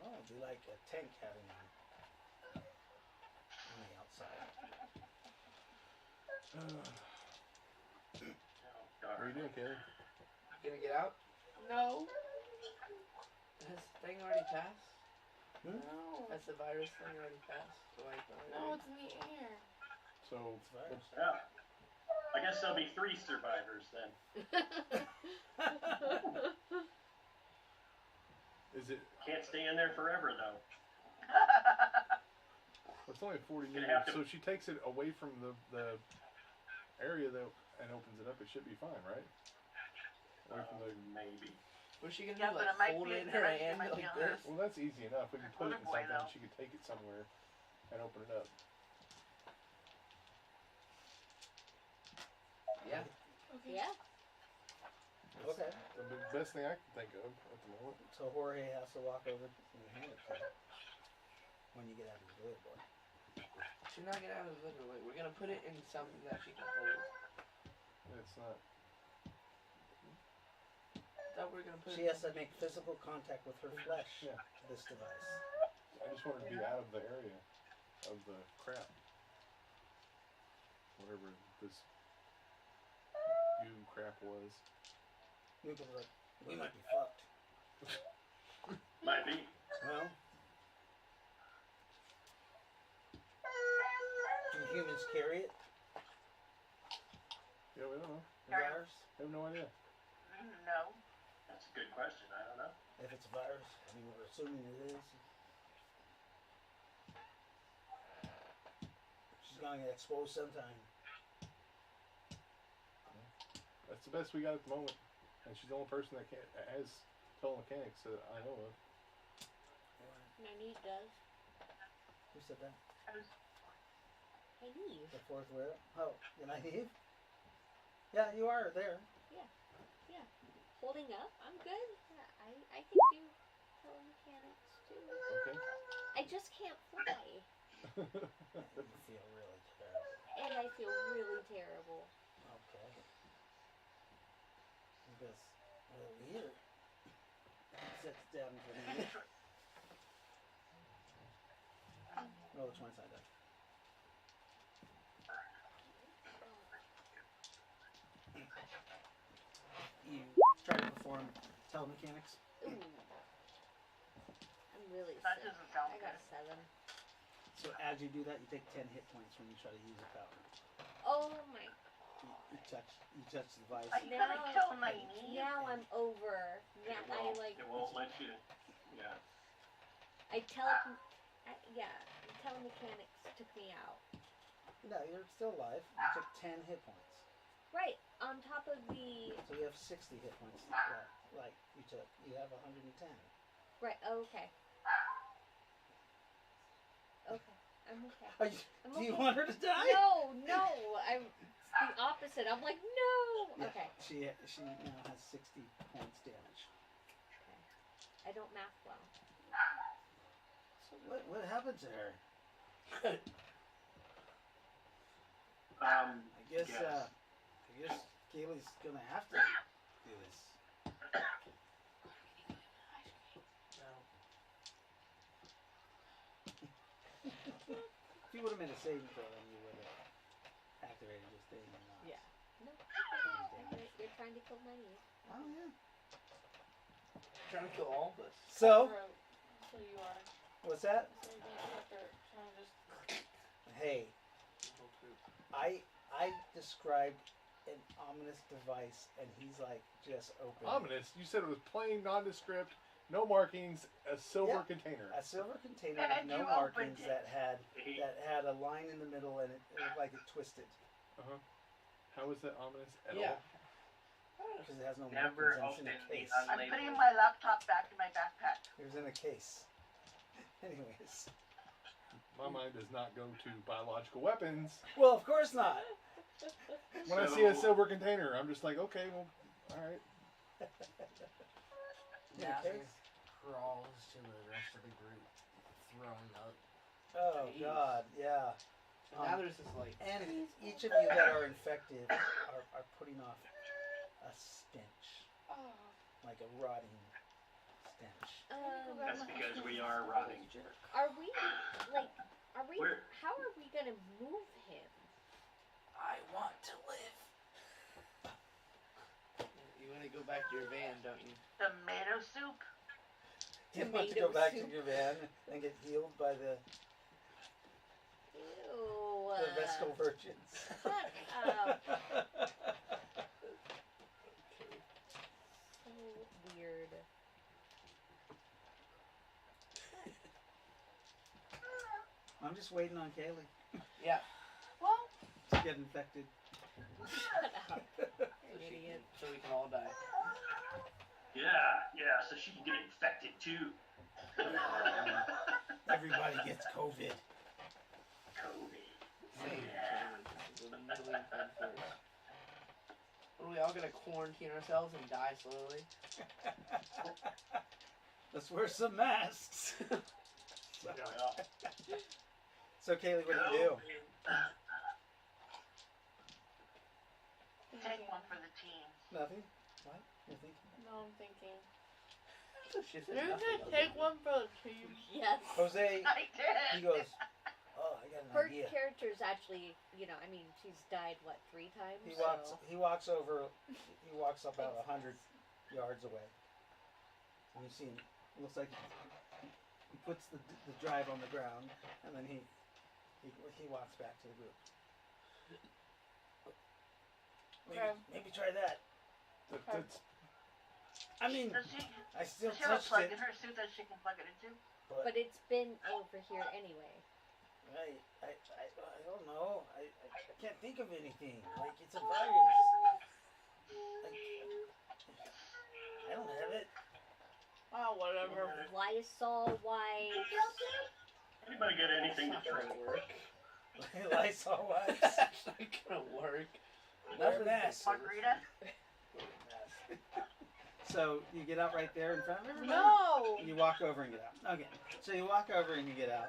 Oh, it'd be like a tank having on the outside. What are you doing, Kaylee? out. Gonna get out? No. Has the thing already passed? No. Has the virus thing already passed? Like, No, it's in the air. So, It's virus. yeah. I guess there'll be 3 survivors then. is it, Can't stay in there forever though. it's only 40 Gonna meters, have to- so she takes it away from the area that, and opens it up, it should be fine, right? Away from the, Maybe. what's she gonna Yeah, do? but Like it might fold be- it in it her might- it hand might be like on her. this? well, that's easy enough. We can put it in Glitter boy, something, though. she could take it somewhere and open it up. Yeah. Okay. Yeah. Okay. The best thing I can think of at the moment. So Jorge has to walk over and hand it to her when you get out of the glitter boy. She's not gonna have a glitter boy. We're gonna put it in something that she can hold. It's not, Thought we were gonna put She has to make physical contact with her flesh Yeah. to this device. I just wanted to be out of the area of the crap. Whatever this goo crap was. We could be like, we might be fucked. Might be. Well, do humans carry it? Yeah, we don't know. The virus? I have no idea. No. That's a good question. I don't know. If it's a virus, I mean, we're assuming it is. She's gonna get exposed sometime. That's the best we got at the moment. And she's the only person that has telemechanics that I know of. Nynaeve does. Who said that? Nynaeve. The fourth wheel? Oh, the Nynaeve? Yeah, you are there. Holding up. I'm good. I can do telemechanics too. Okay. I just can't fly. You feel really terrible. And I feel really terrible. Okay. Because, well, here, sets down for me. Roll the 20 side die. You try to perform telemechanics. Ooh. I'm really That sick. doesn't sound I got good. 7. So as you do that, you take 10 hit points when you try to use a power. Oh my. You touch the device. Are you Now- gonna kill my knee? Now I'm over. Now I like. It won't let you. Yeah. Telemechanics took me out. No, you're still alive. You took 10 hit points. Right on top of the. So you have 60 hit points. Like you took. You have 110. Right. Okay. Okay. I'm okay. Are you, I'm do you okay. want her to die? No, no. I'm it's the opposite. I'm like no. Yeah, Okay. She now has 60 points damage. Okay. I don't math well. So what happened to her? Um, I guess Kaylee's gonna have to do this. If you would have made a saving throw, then you would have activated this thing or not. Yeah. No. You're trying to kill my niece. Oh yeah. Trying to kill all of us. So So you are. what's that? So you're gonna start trying to just. Hey, I described an ominous device, and he's like just open. Ominous. You said it was plain, nondescript, no markings, a silver Yeah. container. A silver container with And no you markings opened it. that had a line in the middle, and it looked like it twisted How is that ominous at Yeah. all? because it has no Never markings. And open it's in a the case. I'm unlabeled. putting my laptop back in my backpack. It was in a case. Anyways, My mind does not go to biological weapons. well, of course not. When I see a silver container, I'm just like, okay, well, all right. Nazareth crawls to the rest of the group, throwing up. Oh Jeez. God, yeah. So now there's this like. And each of you that are infected are putting off a stench, Oh. like a rotting stench. That's because we are rotting. Are we like? Are we? We're- How are we gonna move him? I want to live. You want to go back to your van, don't you? Tomato soup. You want to Tomato go back soup. to your van and get healed by the Ew. Vestal Virgins. Shut up. So weird. I'm just waiting on Kaylee Yeah. Well, to get infected. Shut up. So, You're an idiot. so we can all die. Yeah, so she can get infected too. Everybody gets COVID. COVID. Same. So we're legally infected first. What, are we all gonna quarantine ourselves and die slowly? Let's wear some masks. So Kaylee, what do you do? Take one for the team. Nothing. What? You're thinking? no, I'm thinking. She said You're nothing gonna else. take one for the team. Yes. Jose, I did. he goes, oh, I got an Her idea. character's actually, I mean, she's died what 3 times. He so. walks about 100 yards away. And you see him. It looks like he puts the drive on the ground, and then he walks back to the group. Maybe try that. That's I mean, Does she, I still does she have a touched plug it, in her suit that she can plug it into? But it's been over here anyway. I don't know. I can't think of anything. Like, it's a virus. Like, I don't have it. Oh, whatever. Lysol wipes. Anybody got anything to That's not drink? gonna work. Lysol wipes. That's not gonna work. Wear a mask. Margarita? So you get out right there in front of everybody? No. You walk over and get out. Okay. So you walk over and you get out.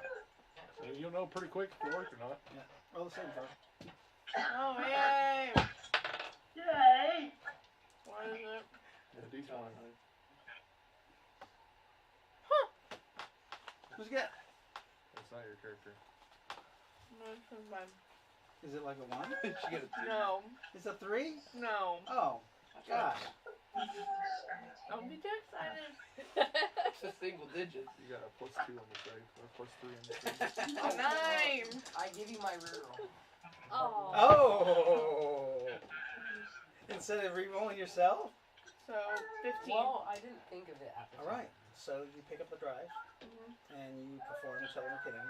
so you'll know pretty quick if it worked or not. Roll the same first. Oh, yay. Yay! What is it? Yeah, decent one. Who's got? That's not your character. No, this one's mine. Is it like a 1? She got a 3. No. It's a 3? No. Oh, gosh. Don't be too excited. It's a single digit. You got a +2 on the side, or +3 on the side. A 9. I give you my reroll. Oh. Oh! Instead of re-rolling yourself? So 15. Well, I didn't think of it at the time. Alright, so you pick up the drive and you perform telemarketing,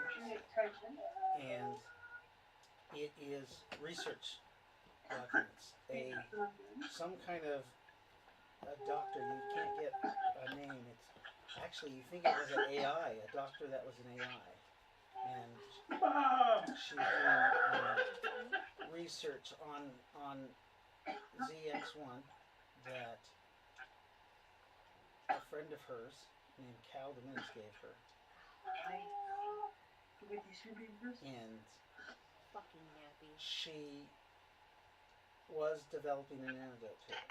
and it is research documents. Some kind of a doctor, you can't get a name. It's actually, you think it was an AI, a doctor that was an AI. And she's doing research on ZX1 that a friend of hers named Cal Dominus gave her. And Fucking nappy. she was developing an antidote to it.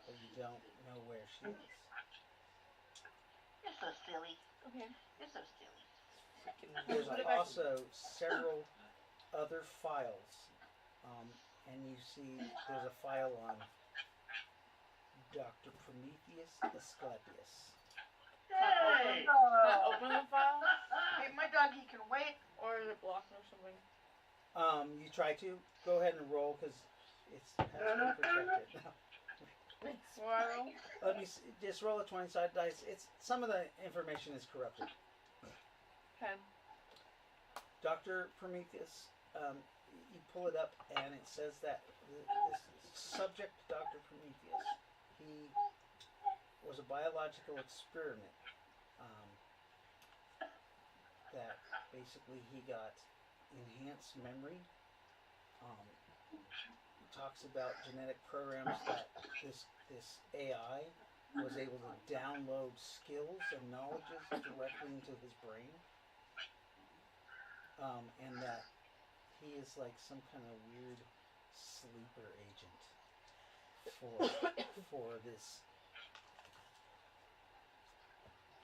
But you don't know where she is. You're so silly. Okay. You're so silly. There's What about- also several other files. And you see there's a file on Dr. Prometheus Asclepius. Hey! Can I open the file? Hey, my doggy can wait. Or is it blocked or something? You try to go ahead and roll because it's has to be protected. Swirl. Let me just roll a 20-sided dice. It's some of the information is corrupted. 10. Dr. Prometheus, you pull it up and it says that this subject, Dr. Prometheus, he was a biological experiment that basically he got enhanced memory. Talks about genetic programs that this AI was able to download skills and knowledges directly into his brain. And that he is like some kind of weird sleeper agent for this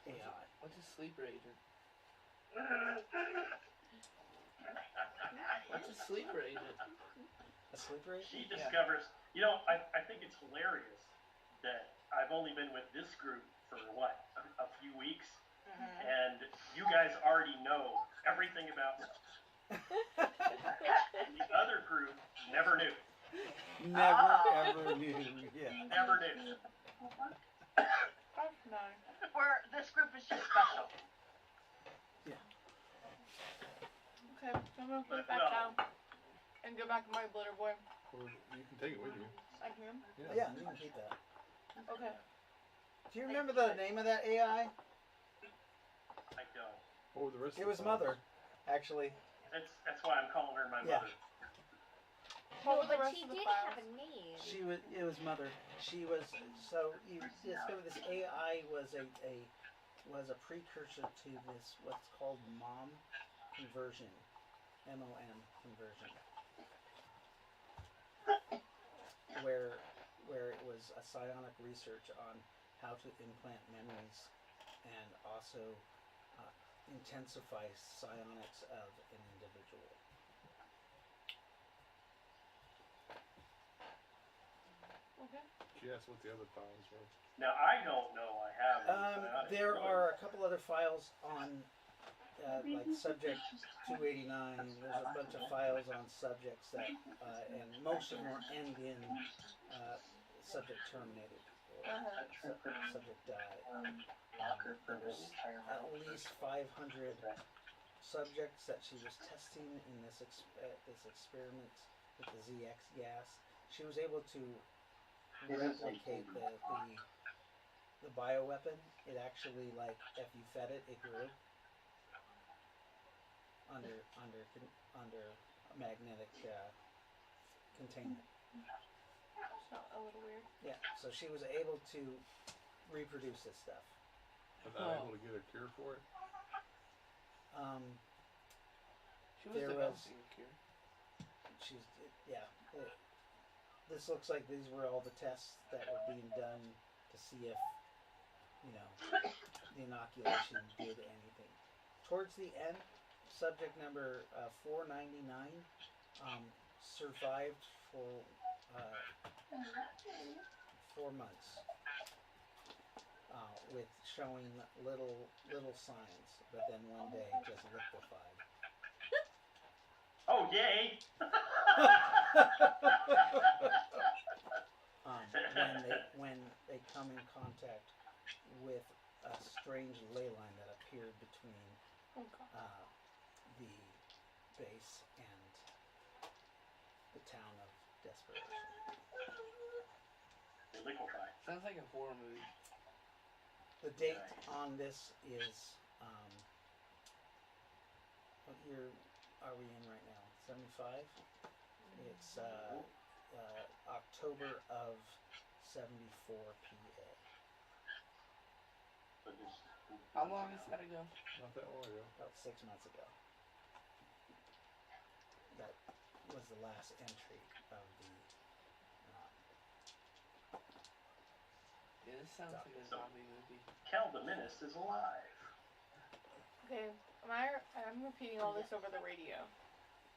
AI. What's a sleeper agent? What's a sleeper agent? A sleeper agent? She discovers, I think it's hilarious that I've only been with this group for what, a few weeks, and you guys already know everything about me. And the other group never knew. Never ever knew. Yeah. Never knew. That's nice. Where this group is just special. Okay, I'm gonna put it back Well- down. And go back to my glitter boy. Or you can take it with you. I can. Yeah, you can keep that. Okay. Do you remember the name of that AI? I don't. What were the rest It of was the Mother, actually. That's why I'm calling her my Yeah. mother. What No, was the but rest she of the did files? have a name. It was Mother. She was, so you discover this AI was a precursor to this, what's called MOM conversion. MOM conversion. Where it was a psionic research on how to implant memories and also intensify psionics of an individual. Okay. She asked what the other files were. Now I don't know. I have. psionics. There are a couple other files on, like Subject 289. There's a bunch of files on subjects that, and most of them end in subject terminated or subject died. There's at least 500 subjects that she was testing in this experiment with the ZX gas. She was able to replicate the bioweapon. It actually, like, if you fed it, it grew under magnetic containment. So a little weird. Yeah, so she was able to reproduce this stuff. Was I able to get a cure for it? She was There developing a cure. This looks like these were all the tests that were being done to see if, the inoculation did anything. Towards the end, subject number 499 survived for 4 months with showing little signs, but then one day just liquefied. Oh, yay! When they come in contact with a strange ley line that appeared between the base and the town of Desperation. They liquefy. Sounds like a horror movie. The date on this is what year are we in right now? 75. It's October of 74 PA. So just, How long is that ago? Not that long ago. About 6 months ago. That was the last entry of the. Yeah, this sounds like a zombie movie. Cal the Menace is alive. Okay, I'm repeating all this over the radio.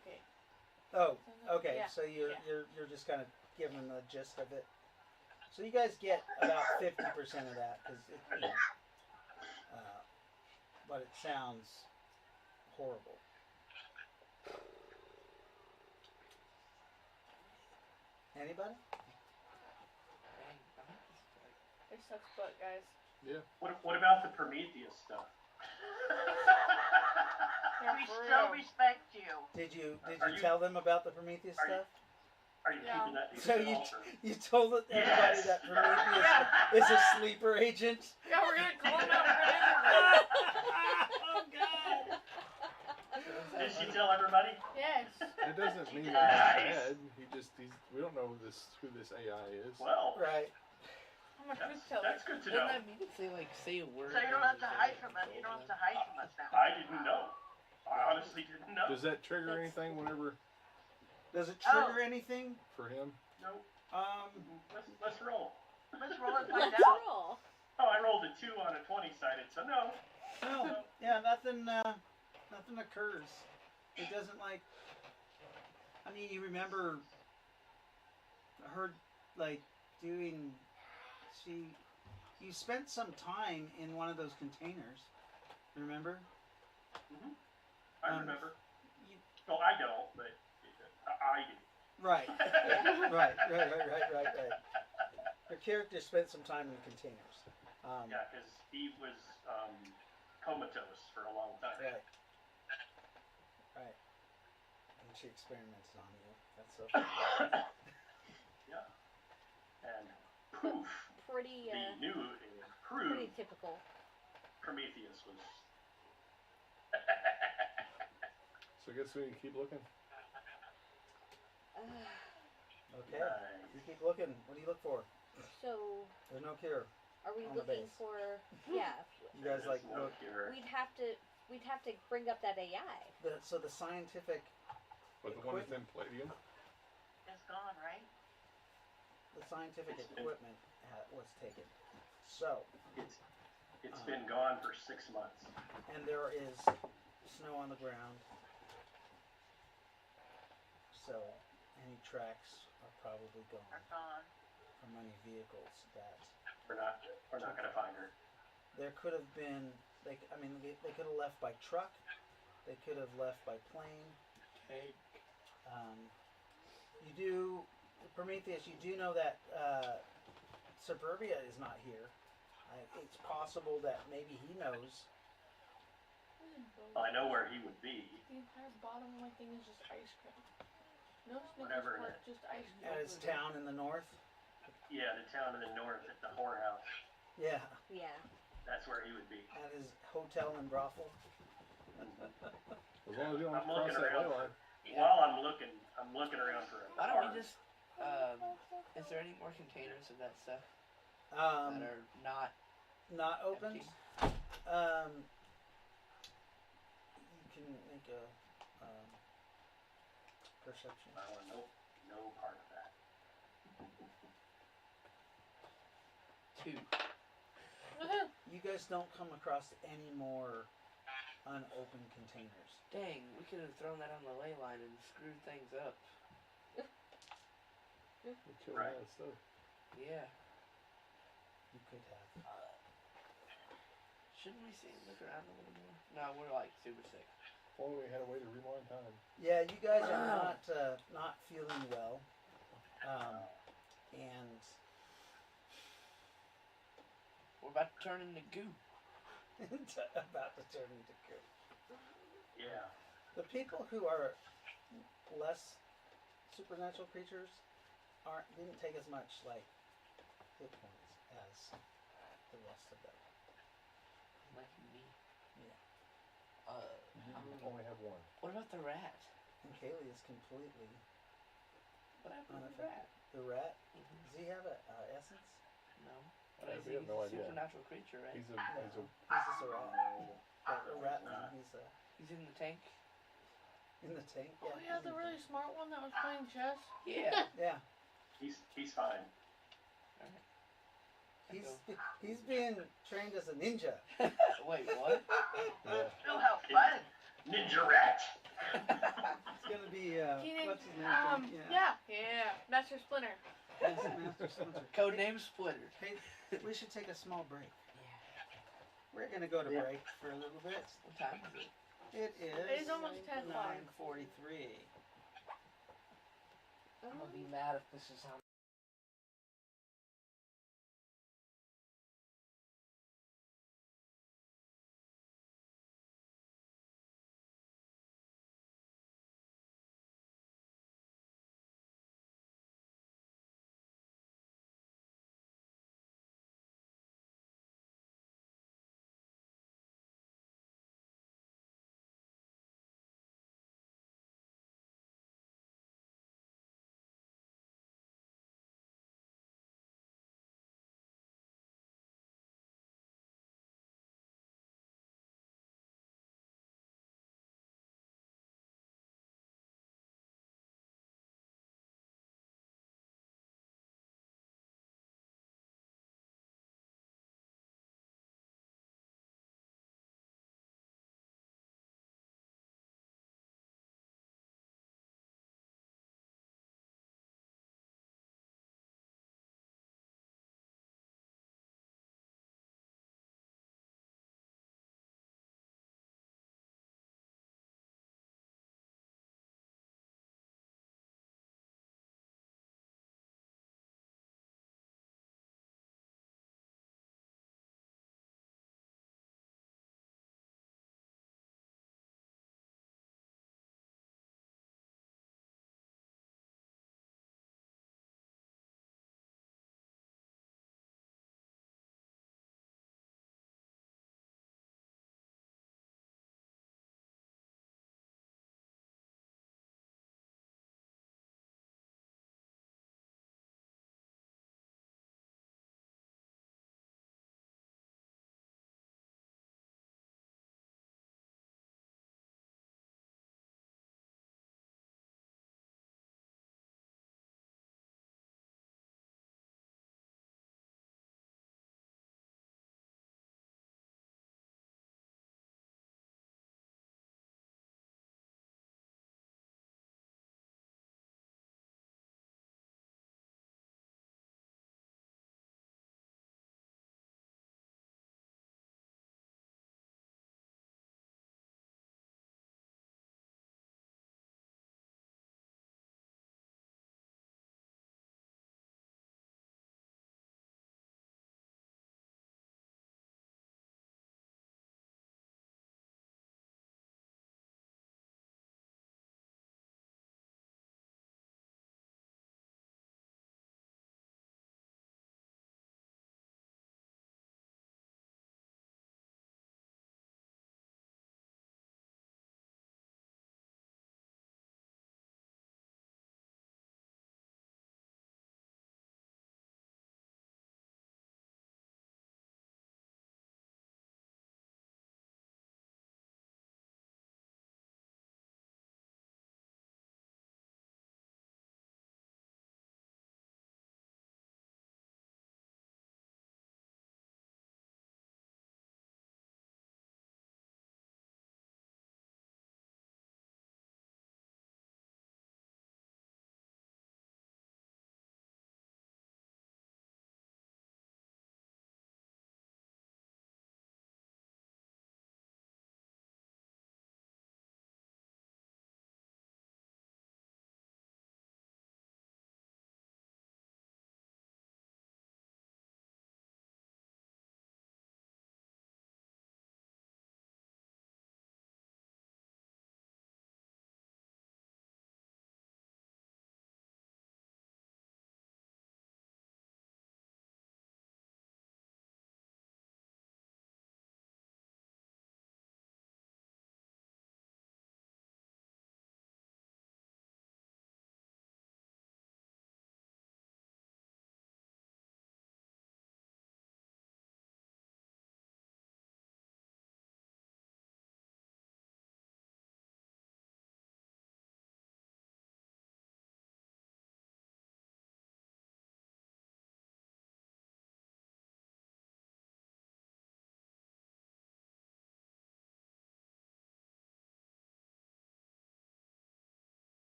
Okay. Oh, okay. Yeah. So you're just kind of giving them the gist of it. So you guys get about 50% of that, because but it sounds horrible. Anybody? It sucks butt, guys. Yeah. What about the Prometheus stuff? Yeah, We for still real. respect you. Did you Are you- tell them about the Prometheus are you- stuff? Are you Yeah. keeping that So secret you also? you told everybody Yes. that Prometheus Yeah. is a sleeper agent. Yeah, we're gonna call him out for Oh God! Did she tell everybody? Yes. It doesn't mean Nice. that he's dead. We don't know who this AI is. Well, Right. I'm a truth teller. that's good to Doesn't know. that mean say a word? So you don't have to hide from us. You don't have to hide from us now. I didn't know. I honestly didn't know. Does that trigger anything whenever Does it trigger anything? for him? No. Let's roll. Let's roll and find Let's out. roll. Oh, I rolled a 2 on a 20-sided, so no. No. Yeah, nothing occurs. It doesn't like. I mean, you remember her like doing. You spent some time in one of those containers. Remember? I Um, remember. you- Well, I don't, but I do. Right. right. Her character spent some time in the containers. Yeah, because he was comatose for a long time. Right. Right. And she experimented on you. That's so funny. Yeah. And poof, Pretty, the new pretty improved typical. Prometheus was. So I guess we can keep looking. Okay. Nice. You keep looking. What do you look for? So, There's no cure. are we On the looking base. for? Yeah, You guys like no look. cure. we'd have to bring up that AI. So the scientific But the one with them palladium. It's gone, right? equipment was taken. So, It's been gone for 6 months. and there is snow on the ground. So, any tracks are probably Are gone gone. from any vehicles that We're not gonna find her. there could have been. They could have left by truck. They could have left by plane. Okay. You do, Prometheus. You do know that Suburbia is not here. It's possible that maybe he knows. Well, I know where he would be. The entire bottom of my thing is just ice cream. No Snickers Whatever bar, it is. just ice cream. At his town in the north. Yeah, the town in the north at the whorehouse. Yeah, Yeah. That's where he would be. at his hotel and brothel. As long as you don't I'm cross looking that around ley line. While I'm looking around for a Why car. don't we just? Is there any more containers of that stuff that are not Not open. empty? You can make a perception. I want no part of that. 2. you guys don't come across any more unopened containers. Dang, we could have thrown that on the ley line and screwed things up. We killed Right. all that stuff. Yeah. You could have. Shouldn't we look around a little more? No, we're like super sick. If only we had a way to rewind time. Yeah, you guys are not feeling well, and We're about to turn into goo. about to turn into goo. Yeah. The people who are less supernatural creatures didn't take as much like hit points as the rest of them. Like me. Yeah. You only have one. What about the rat? And Kaylee is completely What happened to the unaffected. rat? The rat. Mhm. Does he have a essence? No. Yeah, But we have he's no a idea. supernatural creature, right? He's a He's just a rat. A rat man. He's in the tank. In the tank. Oh yeah, the really smart one that was playing chess. Yeah. Yeah. He's fine. He's being trained as a ninja. Wait, what? Yeah. Oh, how fun! Ninja rat. It's gonna be Teenage, what's his name? yeah, Master Splinter. Master Splinter. Codename Splitter. Hey, we should take a small break. Yeah. We're gonna go to Yeah. break for a little bit. What time is it? It is. It is almost 10:05. 9:43. I'm gonna be mad if this is how